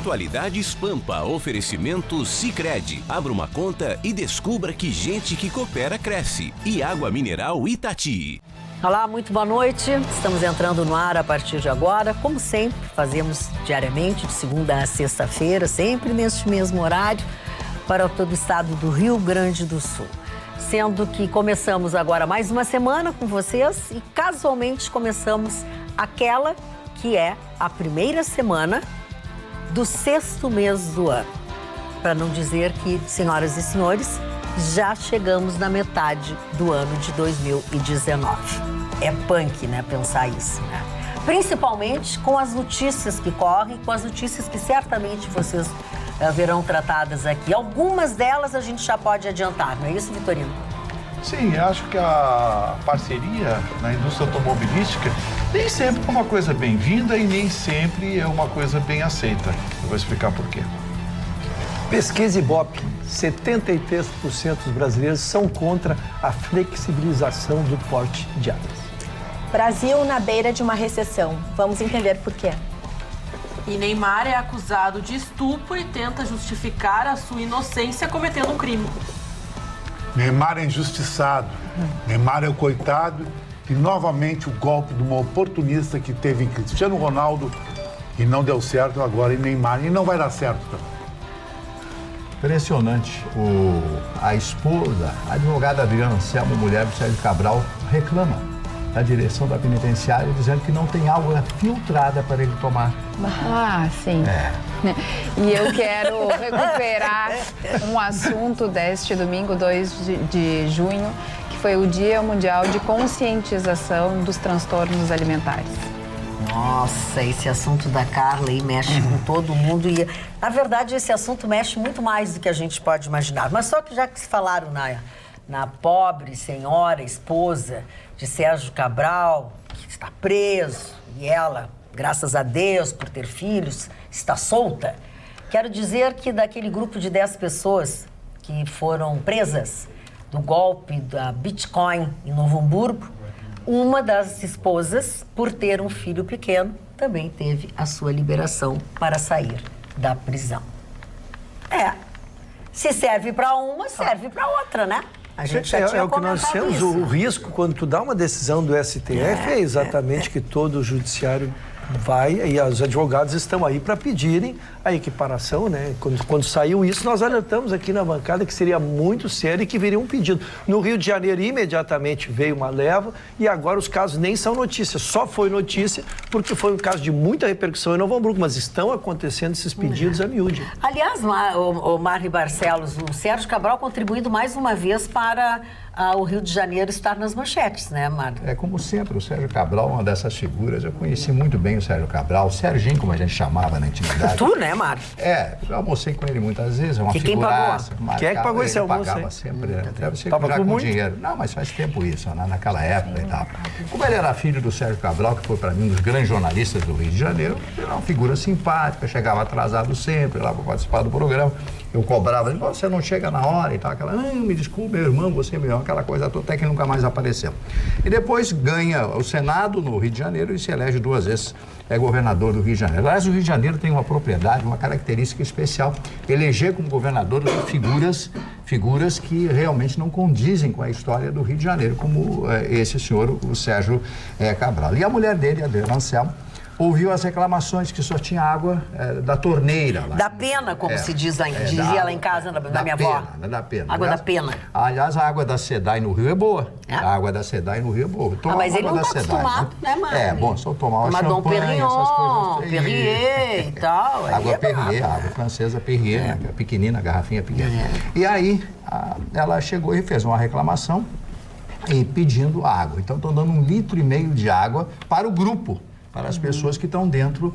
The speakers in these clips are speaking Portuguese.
Atualidades Pampa, oferecimento Sicredi. Abra uma conta e descubra que gente que coopera cresce. E Água Mineral Itati. Olá, muito boa noite. Estamos entrando no ar a partir de agora. Como sempre, fazemos diariamente, de segunda a sexta-feira, sempre neste mesmo horário, para todo o estado do Rio Grande do Sul. Sendo que começamos agora mais uma semana com vocês e casualmente começamos aquela que é a primeira semana do 6º mês do ano. Para não dizer que, senhoras e senhores, já chegamos na metade do ano de 2019. É punk, né, pensar isso, né? Principalmente com as notícias que correm, com as notícias que certamente vocês verão tratadas aqui. Algumas delas a gente já pode adiantar, não é isso, Vitorino? Sim, acho que a parceria na indústria automobilística nem sempre é uma coisa bem-vinda e nem sempre é uma coisa bem aceita. Eu vou explicar por quê. Pesquisa Ibope, 73% dos brasileiros são contra a flexibilização do porte de armas. Brasil na beira de uma recessão. Vamos entender por quê. E Neymar é acusado de estupro e tenta justificar a sua inocência cometendo um crime. Neymar é injustiçado. Neymar é o coitado e novamente o golpe de uma oportunista que teve em Cristiano Ronaldo e não deu certo agora em Neymar e não vai dar certo também. Impressionante. A esposa, a advogada Adriana Anselmo, mulher do Sérgio Cabral, reclama da direção da penitenciária dizendo que não tem água filtrada para ele tomar. Ah, sim. E eu quero recuperar um assunto deste domingo, 2 de junho, que foi o Dia Mundial de Conscientização dos Transtornos Alimentares. Nossa, esse assunto da Carla aí mexe com todo mundo e, na verdade, esse assunto mexe muito mais do que a gente pode imaginar. Mas só que já que se falaram na pobre senhora, esposa de Sérgio Cabral, que está preso, e ela, graças a Deus, por ter filhos, está solta, quero dizer que daquele grupo de 10 pessoas que foram presas do golpe da Bitcoin em Novo Hamburgo, uma das esposas, por ter um filho pequeno, também teve a sua liberação para sair da prisão. Se serve para uma, serve para outra, né? A gente já tinha o que nós temos, isso. o risco quando tu dá uma decisão do STF é exatamente que todo o judiciário vai, e os advogados estão aí para pedirem a equiparação, né? Quando saiu isso, nós alertamos aqui na bancada que seria muito sério e que viria um pedido. No Rio de Janeiro, imediatamente veio uma leva e agora os casos nem são notícia. Só foi notícia porque foi um caso de muita repercussão em Novo Hamburgo, mas estão acontecendo esses pedidos a miúde. Aliás, o Mari Barcelos, o Sérgio Cabral contribuindo mais uma vez para o Rio de Janeiro estar nas manchetes, né, Mário? É como sempre, o Sérgio Cabral, uma dessas figuras, eu conheci muito bem o Sérgio Cabral, o Serginho, como a gente chamava na intimidade. Tu, né, Mário? Eu almocei com ele muitas vezes, é uma figuraça. Quem é que pagou esse almoço? Pagava sempre, deve ser Tava já com com muito dinheiro. Não, mas faz tempo isso, naquela época e tal. Como ele era filho do Sérgio Cabral, que foi para mim um dos grandes jornalistas do Rio de Janeiro, ele era uma figura simpática, chegava atrasado sempre lá para participar do programa. Eu cobrava, ele, você não chega na hora e tal, aquela, me desculpe, meu irmão, você é meu, aquela coisa toda, até que nunca mais apareceu. E depois ganha o Senado no Rio de Janeiro e se elege 2 vezes governador do Rio de Janeiro. Aliás, o Rio de Janeiro tem uma propriedade, uma característica especial, eleger como governador figuras que realmente não condizem com a história do Rio de Janeiro, como esse senhor, o Sérgio Cabral. E a mulher dele, a Adriana Anselmo, ouviu as reclamações que só tinha água da torneira. Lá. Da pena, como se diz lá, dizia lá em casa, na minha avó. Da pena. Água da pena. Aliás, a água da Sedai no Rio é boa. A água da Sedai no Rio é boa. Mas ele não está acostumado, né, Mário? Bom, só tomar uma champanhe, essas coisas. Perrier e tal. Água Perrier, água francesa Perrier, né, que é pequenina, garrafinha pequena. E aí, ela chegou e fez uma reclamação e pedindo água. Então, estão dando 1,5 litro de água para o grupo, para as pessoas que estão dentro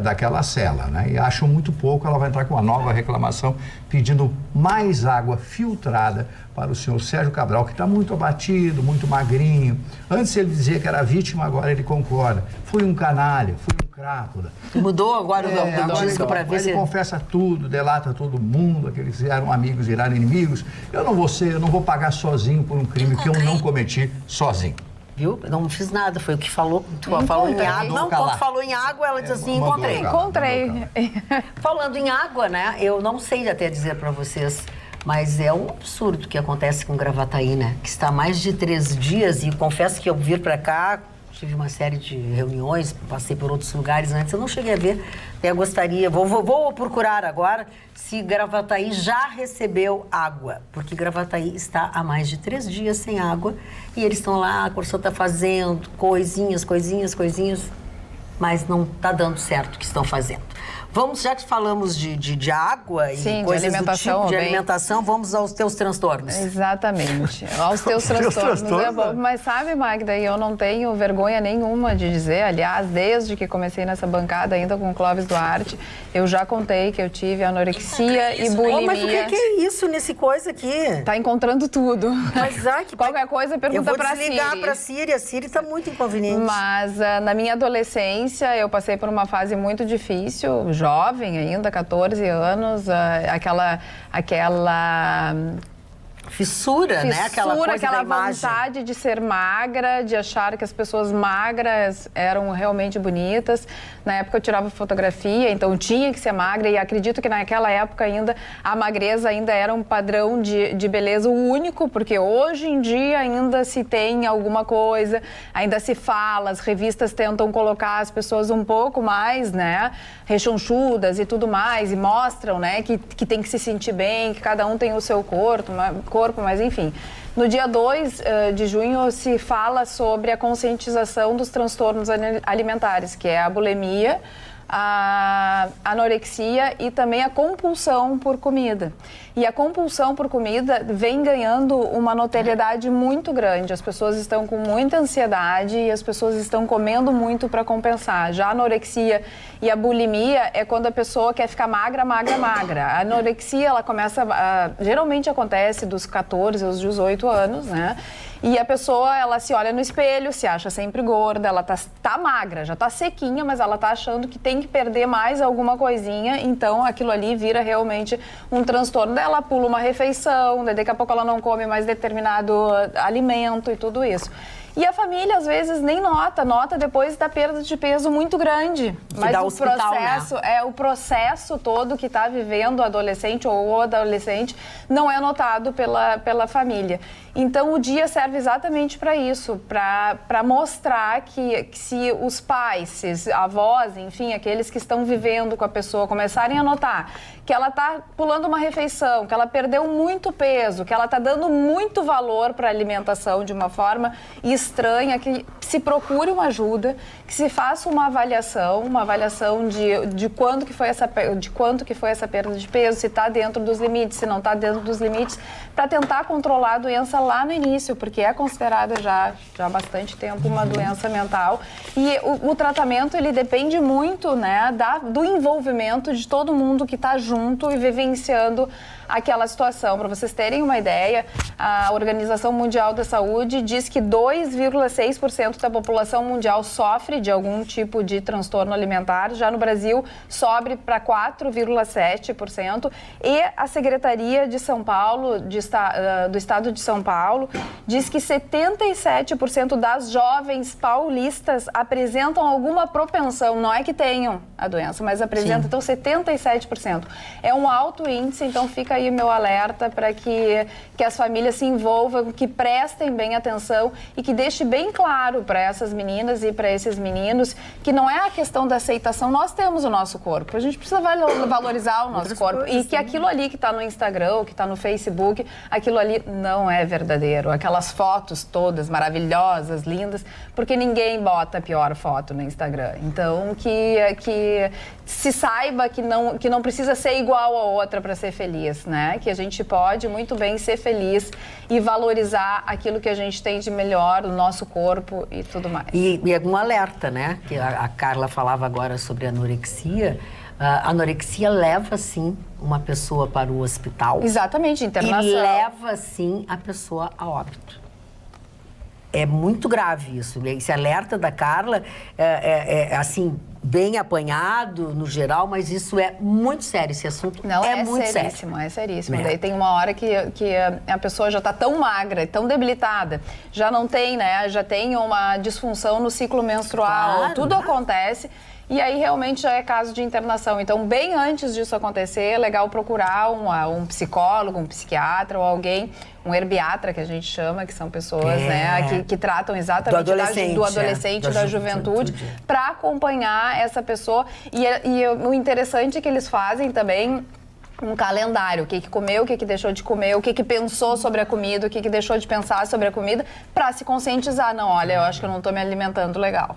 daquela cela, né? E acham muito pouco, ela vai entrar com uma nova reclamação pedindo mais água filtrada para o senhor Sérgio Cabral, que está muito abatido, muito magrinho. Antes ele dizia que era vítima, agora ele concorda. Fui um canalha, fui um crápula. Mudou agora o disco para ver se... Ele confessa tudo, delata todo mundo, que eles eram amigos, viraram inimigos. Eu não vou pagar sozinho por um crime que eu não cometi sozinho. Viu? Eu não fiz nada, foi o que falou. Tu falou em água. Não, quando falou em água, ela disse assim, encontrei. Falando em água, né? Eu não sei até dizer para vocês, mas é um absurdo que acontece com Gravataí, né? Que está há mais de 3 dias e confesso que eu vir para cá, tive uma série de reuniões, passei por outros lugares antes, eu não cheguei a ver, até gostaria, vou procurar agora se Gravataí já recebeu água, porque Gravataí está há mais de 3 dias sem água e eles estão lá, a Corsã está fazendo coisinhas, mas não está dando certo o que estão fazendo. Vamos, já que falamos de água e coisas de alimentação, do tipo de alimentação, vamos aos teus transtornos. Exatamente, aos teus transtornos. É bom. Mas sabe, Magda, eu não tenho vergonha nenhuma de dizer, aliás, desde que comecei nessa bancada ainda com o Clóvis Duarte, eu já contei que eu tive anorexia e bulimia. Mas o que é isso nesse coisa aqui? Tá encontrando tudo. Mas qualquer coisa pergunta pra Siri. Eu vou desligar pra Siri, a Siri tá muito inconveniente. Mas na minha adolescência eu passei por uma fase muito difícil, jovem ainda, 14 anos, aquela fissura, né? Aquela vontade de ser magra, de achar que as pessoas magras eram realmente bonitas. Na época eu tirava fotografia, então tinha que ser magra e acredito que naquela época ainda a magreza ainda era um padrão de beleza único, porque hoje em dia ainda se tem alguma coisa, ainda se fala, as revistas tentam colocar as pessoas um pouco mais, né, rechonchudas e tudo mais, e mostram, né, que tem que se sentir bem, que cada um tem o seu corpo, mas enfim. No dia 2 de junho se fala sobre a conscientização dos transtornos alimentares, que é a bulimia, a anorexia e também a compulsão por comida. E a compulsão por comida vem ganhando uma notoriedade muito grande. As pessoas estão com muita ansiedade e as pessoas estão comendo muito para compensar. Já a anorexia e a bulimia é quando a pessoa quer ficar magra. A anorexia, ela começa, geralmente acontece dos 14 aos 18 anos, né? E a pessoa, ela se olha no espelho, se acha sempre gorda, ela tá magra, já tá sequinha, mas ela tá achando que tem que perder mais alguma coisinha, então aquilo ali vira realmente um transtorno. Daí ela pula uma refeição, daí daqui a pouco ela não come mais determinado alimento e tudo isso. E a família, às vezes, nem nota depois da perda de peso muito grande. Mas o processo, o processo todo que está vivendo o adolescente ou o adolescente não é notado pela família. Então, o dia serve exatamente para isso, para mostrar que se os pais, se os avós, enfim, aqueles que estão vivendo com a pessoa, começarem a notar que ela está pulando uma refeição, que ela perdeu muito peso, que ela está dando muito valor para a alimentação de uma forma estranha, que se procure uma ajuda, que se faça uma avaliação de quanto que foi essa perda de peso, se está dentro dos limites, se não está dentro dos limites, para tentar controlar a doença lá no início, porque é considerada já há bastante tempo uma doença mental. E o tratamento, ele depende muito, né, do envolvimento de todo mundo que está junto e vivenciando aquela situação. Para vocês terem uma ideia, a Organização Mundial da Saúde diz que 2,6% da população mundial sofre de algum tipo de transtorno alimentar. Já no Brasil, sobe para 4,7%. E a Secretaria de São Paulo, do Estado de São Paulo, diz que 77% das jovens paulistas apresentam alguma propensão, não é que tenham a doença, mas apresentam, então 77%. É um alto índice, então fica aí meu alerta para que as famílias se envolvam, que prestem bem atenção e que deixe bem claro para essas meninas e para esses meninos que não é a questão da aceitação. Nós temos o nosso corpo, a gente precisa valorizar o nosso corpo e que aquilo ali que está no Instagram, que está no Facebook, aquilo ali não é verdadeiro. Aquelas fotos todas maravilhosas, lindas, porque ninguém bota a pior foto no Instagram. Então, que se saiba que não precisa ser igual a outra para ser feliz, né? Que a gente pode muito bem ser feliz e valorizar aquilo que a gente tem de melhor, o nosso corpo e tudo mais. E é um alerta, né? Que a Carla falava agora sobre anorexia. A anorexia leva, sim, uma pessoa para o hospital. Exatamente, internação. E leva, sim, a pessoa a óbito. É muito grave isso. Esse alerta da Carla assim, bem apanhado no geral, mas isso é muito sério, esse assunto muito seríssimo, sério. é seríssimo. É. Daí tem uma hora que a pessoa já está tão magra, tão debilitada, já não tem, né? Já tem uma disfunção no ciclo menstrual, Claro, tudo acontece. E aí realmente já é caso de internação. Então, bem antes disso acontecer, é legal procurar um psicólogo, um psiquiatra ou alguém, um herbiatra, que a gente chama, que são pessoas né, que tratam exatamente do adolescente, da juventude, para acompanhar essa pessoa. E o interessante é que eles fazem também um calendário, o que comeu, o que deixou de comer, o que pensou sobre a comida, o que deixou de pensar sobre a comida, para se conscientizar. Não, olha, eu acho que eu não estou me alimentando legal.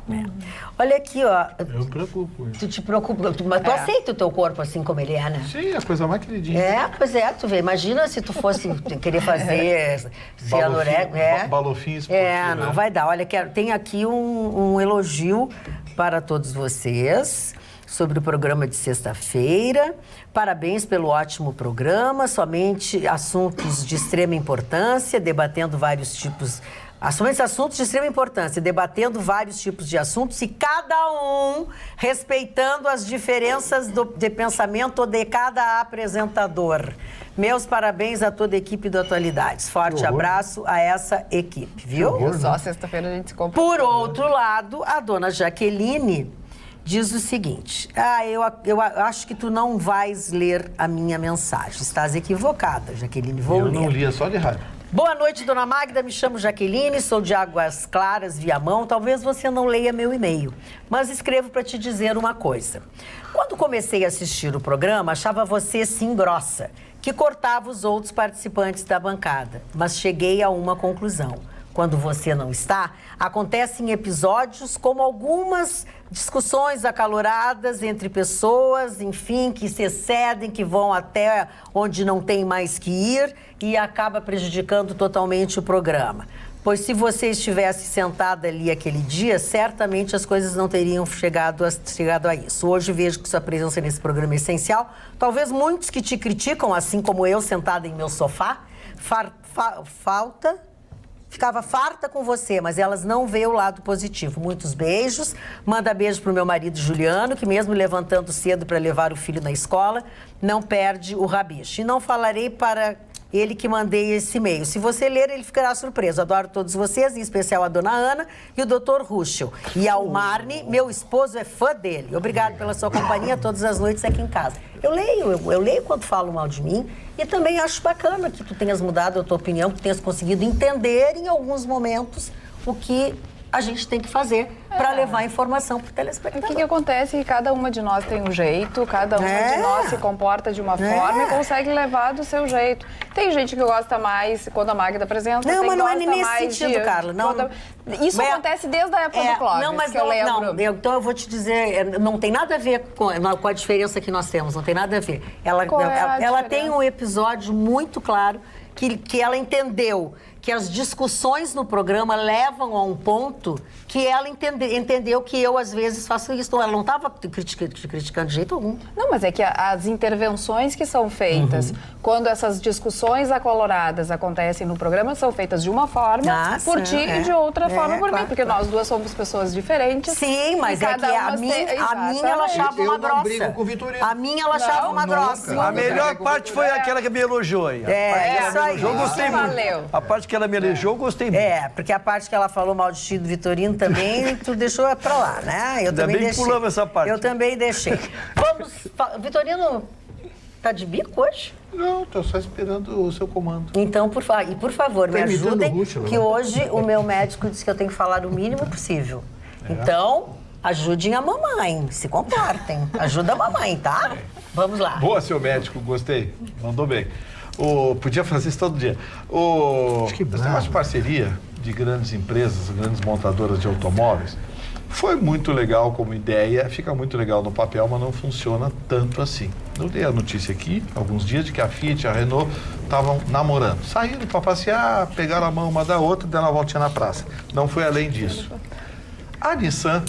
Olha aqui, ó. Eu me preocupo. Tu te preocupa, mas tu aceita o teu corpo assim como ele é, né? Sim, a coisa mais queridinha. Pois é, tu vê, imagina se tu fosse querer fazer cianorexia. Balofinho esportivo, não vai dar. Olha, tem aqui um elogio para todos vocês sobre o programa de sexta-feira. Parabéns pelo ótimo programa, somente assuntos de extrema importância, debatendo vários tipos... Somente assuntos de extrema importância, debatendo vários tipos de assuntos e cada um respeitando as diferenças de pensamento de cada apresentador. Meus parabéns a toda a equipe do Atualidades. Forte abraço a essa equipe, viu? Só sexta-feira a gente se compra. Por outro lado, a dona Jaqueline diz o seguinte: eu acho que tu não vais ler a minha mensagem. Estás equivocada, Jaqueline, vou ler. Eu não lia, só de raiva. Boa noite, dona Magda, me chamo Jaqueline, sou de Águas Claras, Viamão. Talvez você não leia meu e-mail, mas escrevo para te dizer uma coisa. Quando comecei a assistir o programa, achava você sim grossa, que cortava os outros participantes da bancada, mas cheguei a uma conclusão. Quando você não está, acontecem episódios como algumas discussões acaloradas entre pessoas, enfim, que se excedem, que vão até onde não tem mais que ir e acaba prejudicando totalmente o programa. Pois se você estivesse sentada ali aquele dia, certamente as coisas não teriam chegado a isso. Hoje vejo que sua presença nesse programa é essencial. Talvez muitos que te criticam, assim como eu, sentada em meu sofá, ficava farta com você, mas elas não veem o lado positivo. Muitos beijos. Manda beijo pro meu marido Juliano, que mesmo levantando cedo para levar o filho na escola, não perde o rabicho. E não falarei para ele que mandei esse e-mail. Se você ler, ele ficará surpreso. Adoro todos vocês, em especial a dona Ana e o Dr. Ruschel. E ao Marne, meu esposo é fã dele. Obrigado pela sua companhia todas as noites aqui em casa. Eu leio quando falam mal de mim e também acho bacana que tu tenhas mudado a tua opinião, que tu tenhas conseguido entender em alguns momentos o que a gente tem que fazer para levar informação para o telespectador. O que acontece é que cada uma de nós tem um jeito, cada uma de nós se comporta de uma forma e consegue levar do seu jeito. Tem gente que gosta mais quando a Magda apresenta. Não, mas não é nesse mais sentido, Carla. Isso acontece desde a época do Clóvis, não, mas que eu lembro. Então eu vou te dizer, não tem nada a ver com a diferença que nós temos, não tem nada a ver. Ela tem um episódio muito claro que ela entendeu que as discussões no programa levam a um ponto que ela entendeu que eu, às vezes, faço isso. Ela não estava criticando de jeito algum. Não, mas é que as intervenções que são feitas, quando essas discussões acaloradas acontecem no programa, são feitas de uma forma por ti e de outra forma por mim, porque nós duas somos pessoas diferentes. Sim, mas é que a minha ela achava uma grossa. Brigo com o Vitorino. A minha ela achava uma grossa. A melhor parte foi aquela que me elogiou aí. Isso aí. Eu gostei muito. Valeu. A parte que ela me elogiou, eu gostei muito. Porque a parte que ela falou mal de Chico Vitorino também, tu deixou pra lá, né? Eu também deixei. Pulamos essa parte. Eu também deixei. Vitorino, tá de bico hoje? Não, tô só esperando o seu comando. Então, por favor, me ajudem, que hoje o meu médico disse que eu tenho que falar o mínimo possível. Então, ajudem a mamãe, se comportem. Ajuda a mamãe, tá? Vamos lá. Boa, seu médico, gostei. Mandou bem. Podia fazer isso todo dia. Esse negócio de parceria de grandes empresas, grandes montadoras de automóveis, foi muito legal como ideia, fica muito legal no papel, mas não funciona tanto assim. Eu dei a notícia aqui, alguns dias, de que a Fiat e a Renault estavam namorando. Saíram para passear, pegaram a mão uma da outra e deram uma voltinha na praça. Não foi além disso. A Nissan,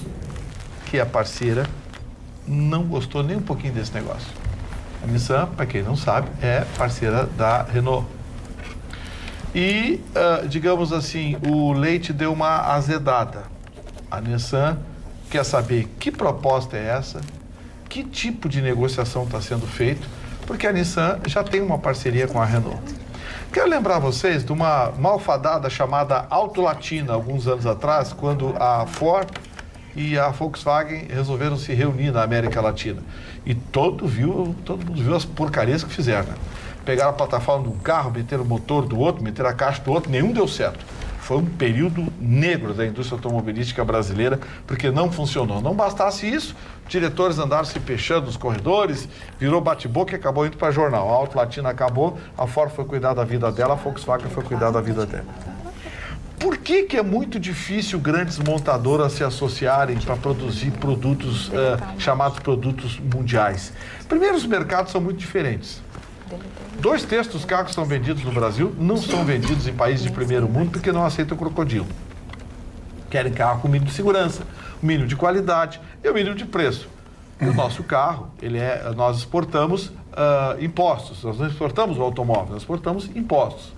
que é parceira, não gostou nem um pouquinho desse negócio. A Nissan, para quem não sabe, é parceira da Renault. E, digamos assim, o leite deu uma azedada. A Nissan quer saber que proposta é essa, que tipo de negociação está sendo feito, porque a Nissan já tem uma parceria com a Renault. Quero lembrar vocês de uma malfadada chamada Auto Latina, alguns anos atrás, quando a Ford e a Volkswagen resolveram se reunir na América Latina. E todo mundo viu as porcarias que fizeram, né? Pegaram a plataforma de um carro, meteram o motor do outro, meteram a caixa do outro, nenhum deu certo. Foi um período negro da indústria automobilística brasileira, porque não funcionou. Não bastasse isso, diretores andaram se fechando nos corredores, virou bate-boca e acabou indo para jornal. A Auto Latina acabou, a Ford foi cuidar da vida dela, a Volkswagen foi cuidar da vida dela. Por que é muito difícil grandes montadoras se associarem para produzir produtos chamados produtos mundiais? Primeiro, os mercados são muito diferentes. 2/3 dos carros que são vendidos no Brasil não são vendidos em países de primeiro mundo porque não aceitam crocodilo. Querem carro com mínimo de segurança, mínimo de qualidade e o mínimo de preço. O nosso carro, nós exportamos impostos, nós não exportamos o automóvel, nós exportamos impostos.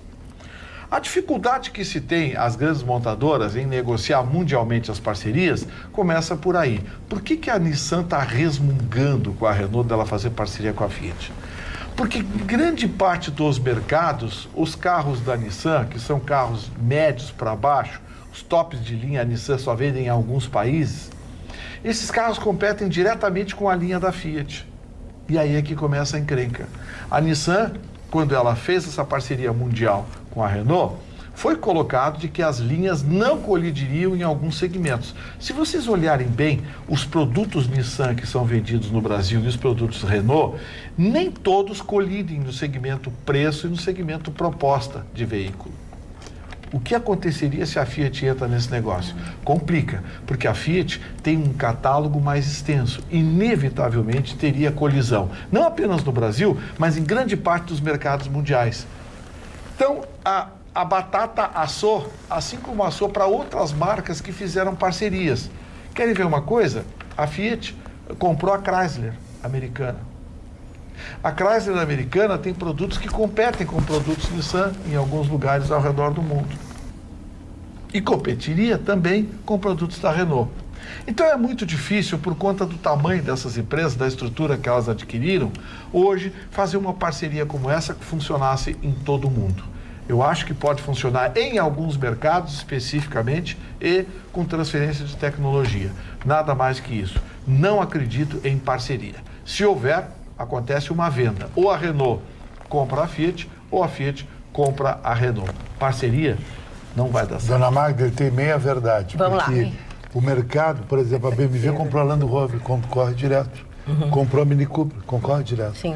A dificuldade que se tem as grandes montadoras em negociar mundialmente as parcerias começa por aí. Por que a Nissan está resmungando com a Renault dela fazer parceria com a Fiat? Porque grande parte dos mercados, os carros da Nissan, que são carros médios para baixo, os tops de linha a Nissan só vendem em alguns países, esses carros competem diretamente com a linha da Fiat. E aí é que começa a encrenca. A Nissan, quando ela fez essa parceria mundial com a Renault, foi colocado de que as linhas não colidiriam em alguns segmentos. Se vocês olharem bem, os produtos Nissan que são vendidos no Brasil e os produtos Renault, nem todos colidem no segmento preço e no segmento proposta de veículo. O que aconteceria se a Fiat entra nesse negócio? Complica, porque a Fiat tem um catálogo mais extenso. Inevitavelmente teria colisão, não apenas no Brasil, mas em grande parte dos mercados mundiais. Então, a batata assou, assim como assou para outras marcas que fizeram parcerias. Querem ver uma coisa? A Fiat comprou a Chrysler americana. A Chrysler americana tem produtos que competem com produtos Nissan em alguns lugares ao redor do mundo. E competiria também com produtos da Renault. Então é muito difícil, por conta do tamanho dessas empresas, da estrutura que elas adquiriram, hoje fazer uma parceria como essa que funcionasse em todo o mundo. Eu acho que pode funcionar em alguns mercados especificamente e com transferência de tecnologia. Nada mais que isso. Não acredito em parceria. Se houver, acontece uma venda. Ou a Renault compra a Fiat, ou a Fiat compra a Renault. Parceria não vai dar certo. Dona Magda, ele tem meia verdade. Vamos porque lá. O mercado, por exemplo, a BMW comprou a Land Rover, concorre direto. Comprou a Mini Cooper, concorre direto. Sim.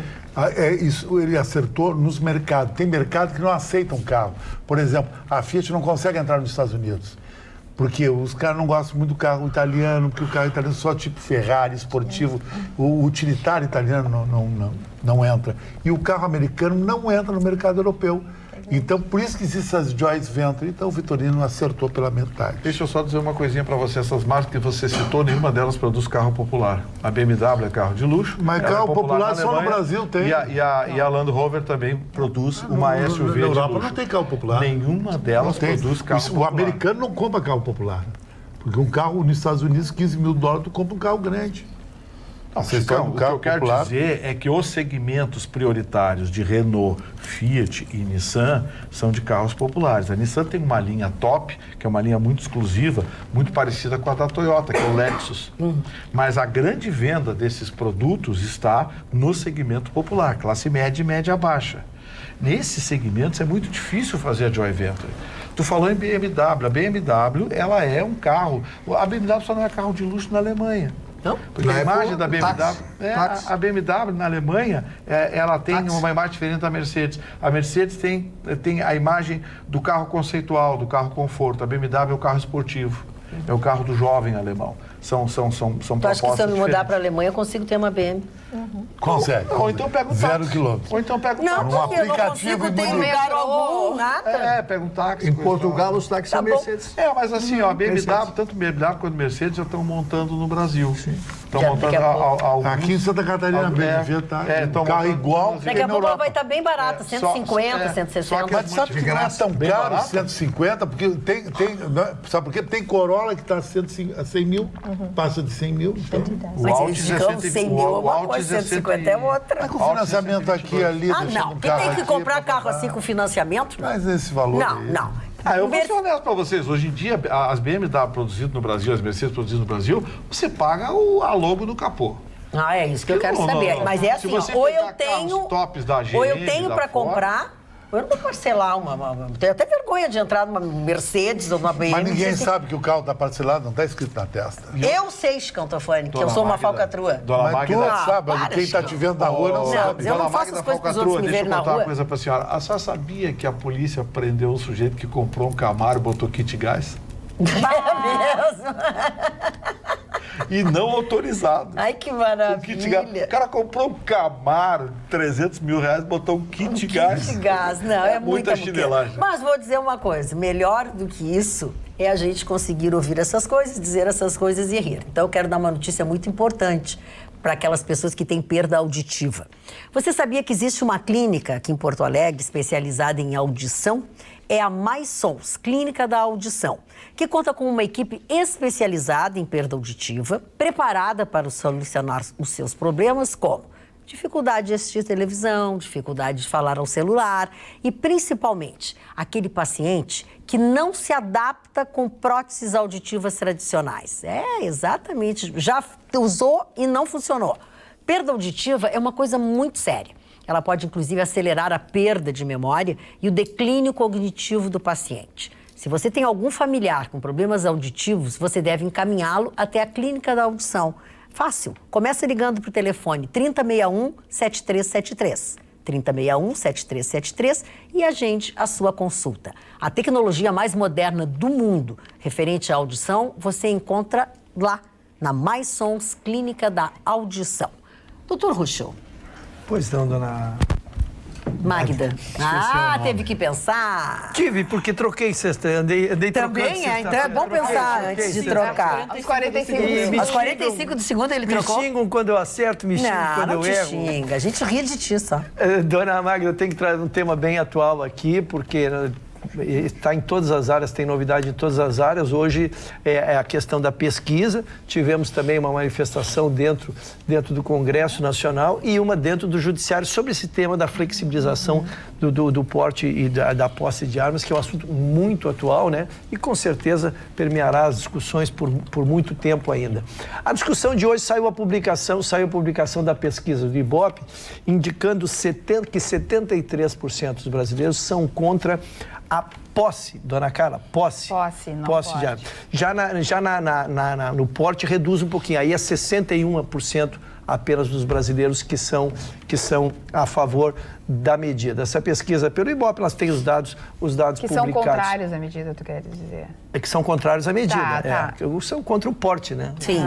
Isso ele acertou nos mercados. Tem mercado que não aceitam carro. Por exemplo, a Fiat não consegue entrar nos Estados Unidos. Porque os caras não gostam muito do carro italiano, porque o carro italiano é só tipo Ferrari, esportivo. O utilitário italiano não entra. E o carro americano não entra no mercado europeu. Então, por isso que existem essas joint ventures. Então, o Vitorino acertou pela metade. Deixa eu só dizer uma coisinha para você. Essas marcas que você citou, nenhuma delas produz carro popular. A BMW é carro de luxo. Mas carro popular só no Brasil tem. E a Land Rover também produz uma SUV de luxo. Na Europa não tem carro popular. Nenhuma delas produz carro popular. O americano não compra carro popular. Porque um carro nos Estados Unidos, $15 mil, tu compra um carro grande. Não, então, o que eu quero dizer é que os segmentos prioritários de Renault, Fiat e Nissan são de carros populares. A Nissan tem uma linha top, que é uma linha muito exclusiva, muito parecida com a da Toyota, que é o Lexus. Mas a grande venda desses produtos está no segmento popular, classe média e média baixa. Nesses segmentos é muito difícil fazer a joint venture. Tu falou em BMW. A BMW, ela é um carro... A BMW só não é carro de luxo na Alemanha. Não? Porque a imagem da BMW, a BMW na Alemanha, ela tem uma imagem diferente da Mercedes. A Mercedes tem a imagem do carro conceitual, do carro conforto. A BMW é o carro esportivo, é o carro do jovem alemão. São propostas acho que se eu me mudar diferentes. para a Alemanha, eu consigo ter uma BM. Consegue. Ou então pega um táxi. 0 quilômetros. Ou então pega um Não, táxi. porque eu não consigo ter lugar algum, nada. Pega um táxi. Em coisa Portugal, tal. os táxis Tá são bom. Mercedes. Mas assim, ó, a BMW, Mercedes. tanto BMW quanto Mercedes já estão montando no Brasil. Estão montando aqui em Santa Catarina mesmo, tá? Carro igual. Daqui a pouco ela vai estar bem barata, 150, 160. Mas sabe que não é tão caro 150? Porque tem sabe por quê? Tem Corolla que está a 100 mil, passa de 100 mil. Então. Mas eles ficam 100 mil é uma coisa, 150 é outra. Mas com o financiamento aqui e ali... Não, quem tem que comprar carro assim com financiamento? Mas esse valor Não. Eu vou ser honesto para vocês. Hoje em dia, as BMW produzidas no Brasil, as Mercedes produzidas no Brasil, você paga a logo no capô. É isso que eu quero saber. Mas é assim, ou eu tenho para comprar, ou eu não vou parcelar tenho até vergonha de entrar numa Mercedes ou numa BMW. Mas ninguém sabe que o carro está parcelado, não está escrito na testa. Eu sei, Chicantofani, que eu sou uma falcatrua. Mas tu sabe, quem está te vendo na rua não sabe. Eu não faço as coisas para os outros me verem na rua. Deixa eu contar uma coisa para a senhora. A senhora sabia que a polícia prendeu um sujeito que comprou um Camaro e botou kit gás? É mesmo? E não autorizado. Ai, que maravilha. O cara comprou um Camaro, 300 mil reais, botou um kit gás. Kit gás, não, é muita chinelagem. Mas vou dizer uma coisa, melhor do que isso é a gente conseguir ouvir essas coisas, dizer essas coisas e rir. Então eu quero dar uma notícia muito importante para aquelas pessoas que têm perda auditiva. Você sabia que existe uma clínica aqui em Porto Alegre especializada em audição? É a Mais Sons, Clínica da Audição, que conta com uma equipe especializada em perda auditiva, preparada para solucionar os seus problemas, como dificuldade de assistir televisão, dificuldade de falar ao celular e, principalmente, aquele paciente que não se adapta com próteses auditivas tradicionais. Exatamente. Já usou e não funcionou. Perda auditiva é uma coisa muito séria. Ela pode, inclusive, acelerar a perda de memória e o declínio cognitivo do paciente. Se você tem algum familiar com problemas auditivos, você deve encaminhá-lo até a Clínica da Audição. Fácil. Começa ligando para o telefone 3061-7373. 3061-7373 e agende a sua consulta. A tecnologia mais moderna do mundo referente à audição, você encontra lá, na Mais Sons Clínica da Audição. Doutor Ruschel. Pois não, dona Magda. Teve que pensar. Tive, porque troquei sexta, andei também trocando. Então é bom pensar antes de trocar. Aos 45 Aos 45 do segundo ele trocou? Me xingam quando eu acerto, me xingam quando eu erro. Não, não xinga. A gente ri de ti só. Dona Magda, eu tenho que trazer um tema bem atual aqui, porque está em todas as áreas, tem novidade em todas as áreas. Hoje é a questão da pesquisa. Tivemos também uma manifestação dentro do Congresso Nacional e uma dentro do Judiciário sobre esse tema da flexibilização do porte e da posse de armas, que é um assunto muito atual, né? E com certeza permeará as discussões por muito tempo ainda. A discussão de hoje saiu a publicação da pesquisa do IBOP, indicando que 73% dos brasileiros são contra a posse, dona Carla, posse de armas. Já no porte reduz um pouquinho, aí é 61% apenas dos brasileiros que são a favor da medida. Essa pesquisa pelo IBOP, elas têm os dados publicados. Que são contrários à medida, tu quer dizer? Que são contrários à medida. Tá. São contra o porte, né? Sim.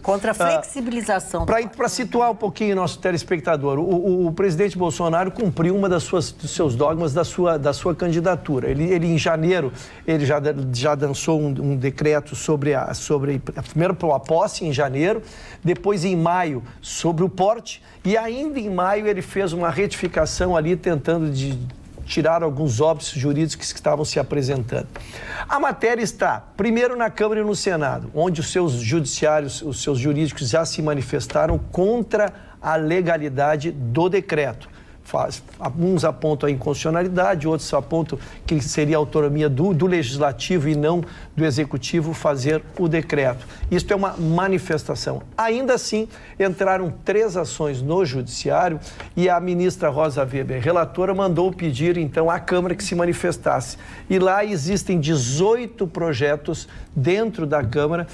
Contra a flexibilização. Para situar um pouquinho o nosso telespectador, o presidente Bolsonaro cumpriu uma dos seus dogmas da sua candidatura. Ele em janeiro, ele já lançou um decreto sobre primeiro a posse em janeiro, depois em maio sobre o porte, e ainda em maio ele fez uma retificação ali tentando tirar alguns óbices jurídicos que estavam se apresentando. A matéria está primeiro na Câmara e no Senado, onde os seus jurídicos já se manifestaram contra a legalidade do decreto. Uns apontam a inconstitucionalidade, outros apontam que seria a autonomia do Legislativo e não do Executivo fazer o decreto. Isto é uma manifestação. Ainda assim, entraram 3 ações no Judiciário e a ministra Rosa Weber, relatora, mandou pedir, então, à Câmara que se manifestasse. E lá existem 18 projetos dentro da Câmara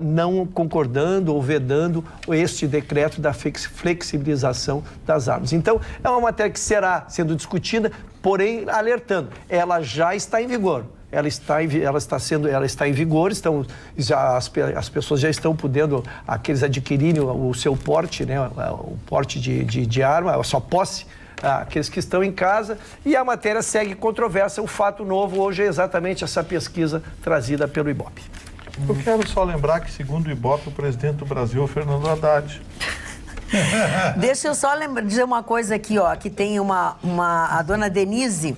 não concordando ou vedando este decreto da flexibilização das armas. Então, é uma matéria que será sendo discutida, porém, alertando, ela já está em vigor. Ela está em vigor, as pessoas já estão podendo, aqueles adquirirem o seu porte, né, o porte de arma, a sua posse, aqueles que estão em casa, e a matéria segue controversa. O fato novo hoje é exatamente essa pesquisa trazida pelo IBOP. Eu quero só lembrar que, segundo o Ibope, o presidente do Brasil é o Fernando Haddad. Deixa eu só dizer uma coisa aqui, ó, que tem a dona Denise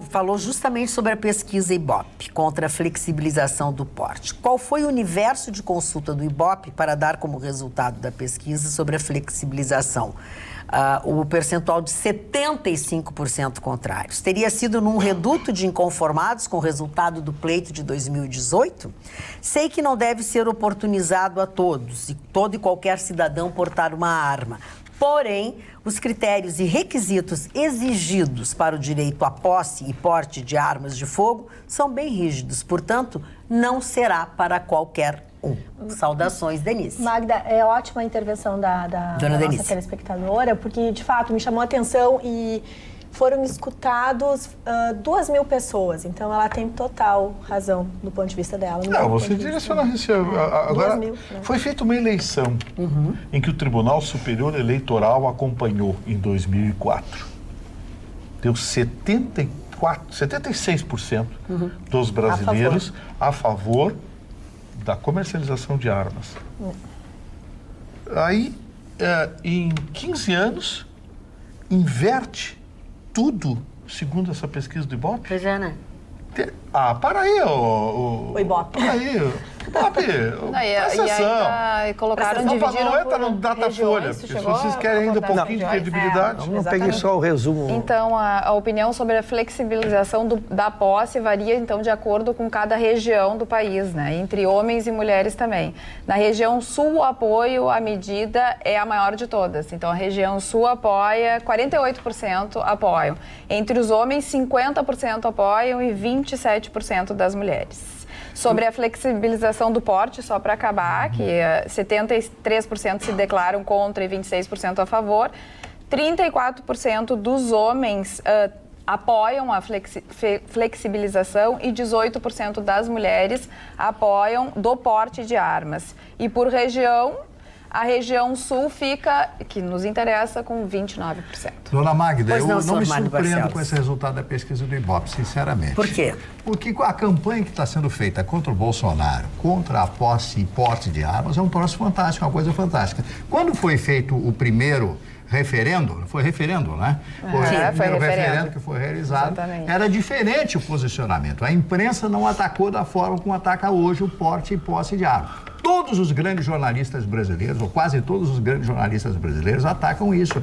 falou justamente sobre a pesquisa Ibope contra a flexibilização do porte. Qual foi o universo de consulta do Ibope para dar como resultado da pesquisa sobre a flexibilização? O percentual de 75% contrários. Teria sido num reduto de inconformados com o resultado do pleito de 2018? Sei que não deve ser oportunizado a todos e todo e qualquer cidadão portar uma arma. Porém, os critérios e requisitos exigidos para o direito à posse e porte de armas de fogo são bem rígidos. Portanto, não será para qualquer um. Saudações, Denise. Magda, é ótima a intervenção da nossa telespectadora, porque, de fato, me chamou a atenção e foram escutados 2.000 pessoas. Então, ela tem total razão do ponto de vista dela. Não, você direciona agora. 2.000, né? Foi feita uma eleição em que o Tribunal Superior Eleitoral acompanhou em 2004. Deu 76% dos brasileiros a favor da comercialização de armas. Aí, em 15 anos, inverte tudo, segundo essa pesquisa do Ibope. Pois é, né? Para aí, o Ibope. Para aí, Ibope. E colocaram, dividiram não entra no Datafolha, porque se vocês querem ainda um pouquinho de credibilidade... Não peguei só o resumo. Então, a opinião sobre a flexibilização da posse varia, então, de acordo com cada região do país, né? Entre homens e mulheres também. Na região sul, o apoio à medida é a maior de todas. Então, a região sul apoia, 48% apoiam. Entre os homens, 50% apoiam e 27% das mulheres. Sobre a flexibilização do porte, só para acabar, que 73% se declaram contra e 26% a favor, 34% dos homens apoiam a flexibilização e 18% das mulheres apoiam do porte de armas. E por região, a região sul fica, que nos interessa, com 29%. Dona Magda, eu não me surpreendo com esse resultado da pesquisa do Ibope, sinceramente. Por quê? Porque a campanha que está sendo feita contra o Bolsonaro, contra a posse e porte de armas, é um troço fantástico, uma coisa fantástica. Quando foi feito o primeiro referendo, foi referendo, né? Foi o referendo que foi realizado. Exatamente. Era diferente o posicionamento. A imprensa não atacou da forma como ataca hoje o porte e posse de armas. Todos os grandes jornalistas brasileiros, ou quase todos os grandes jornalistas brasileiros, atacam isso.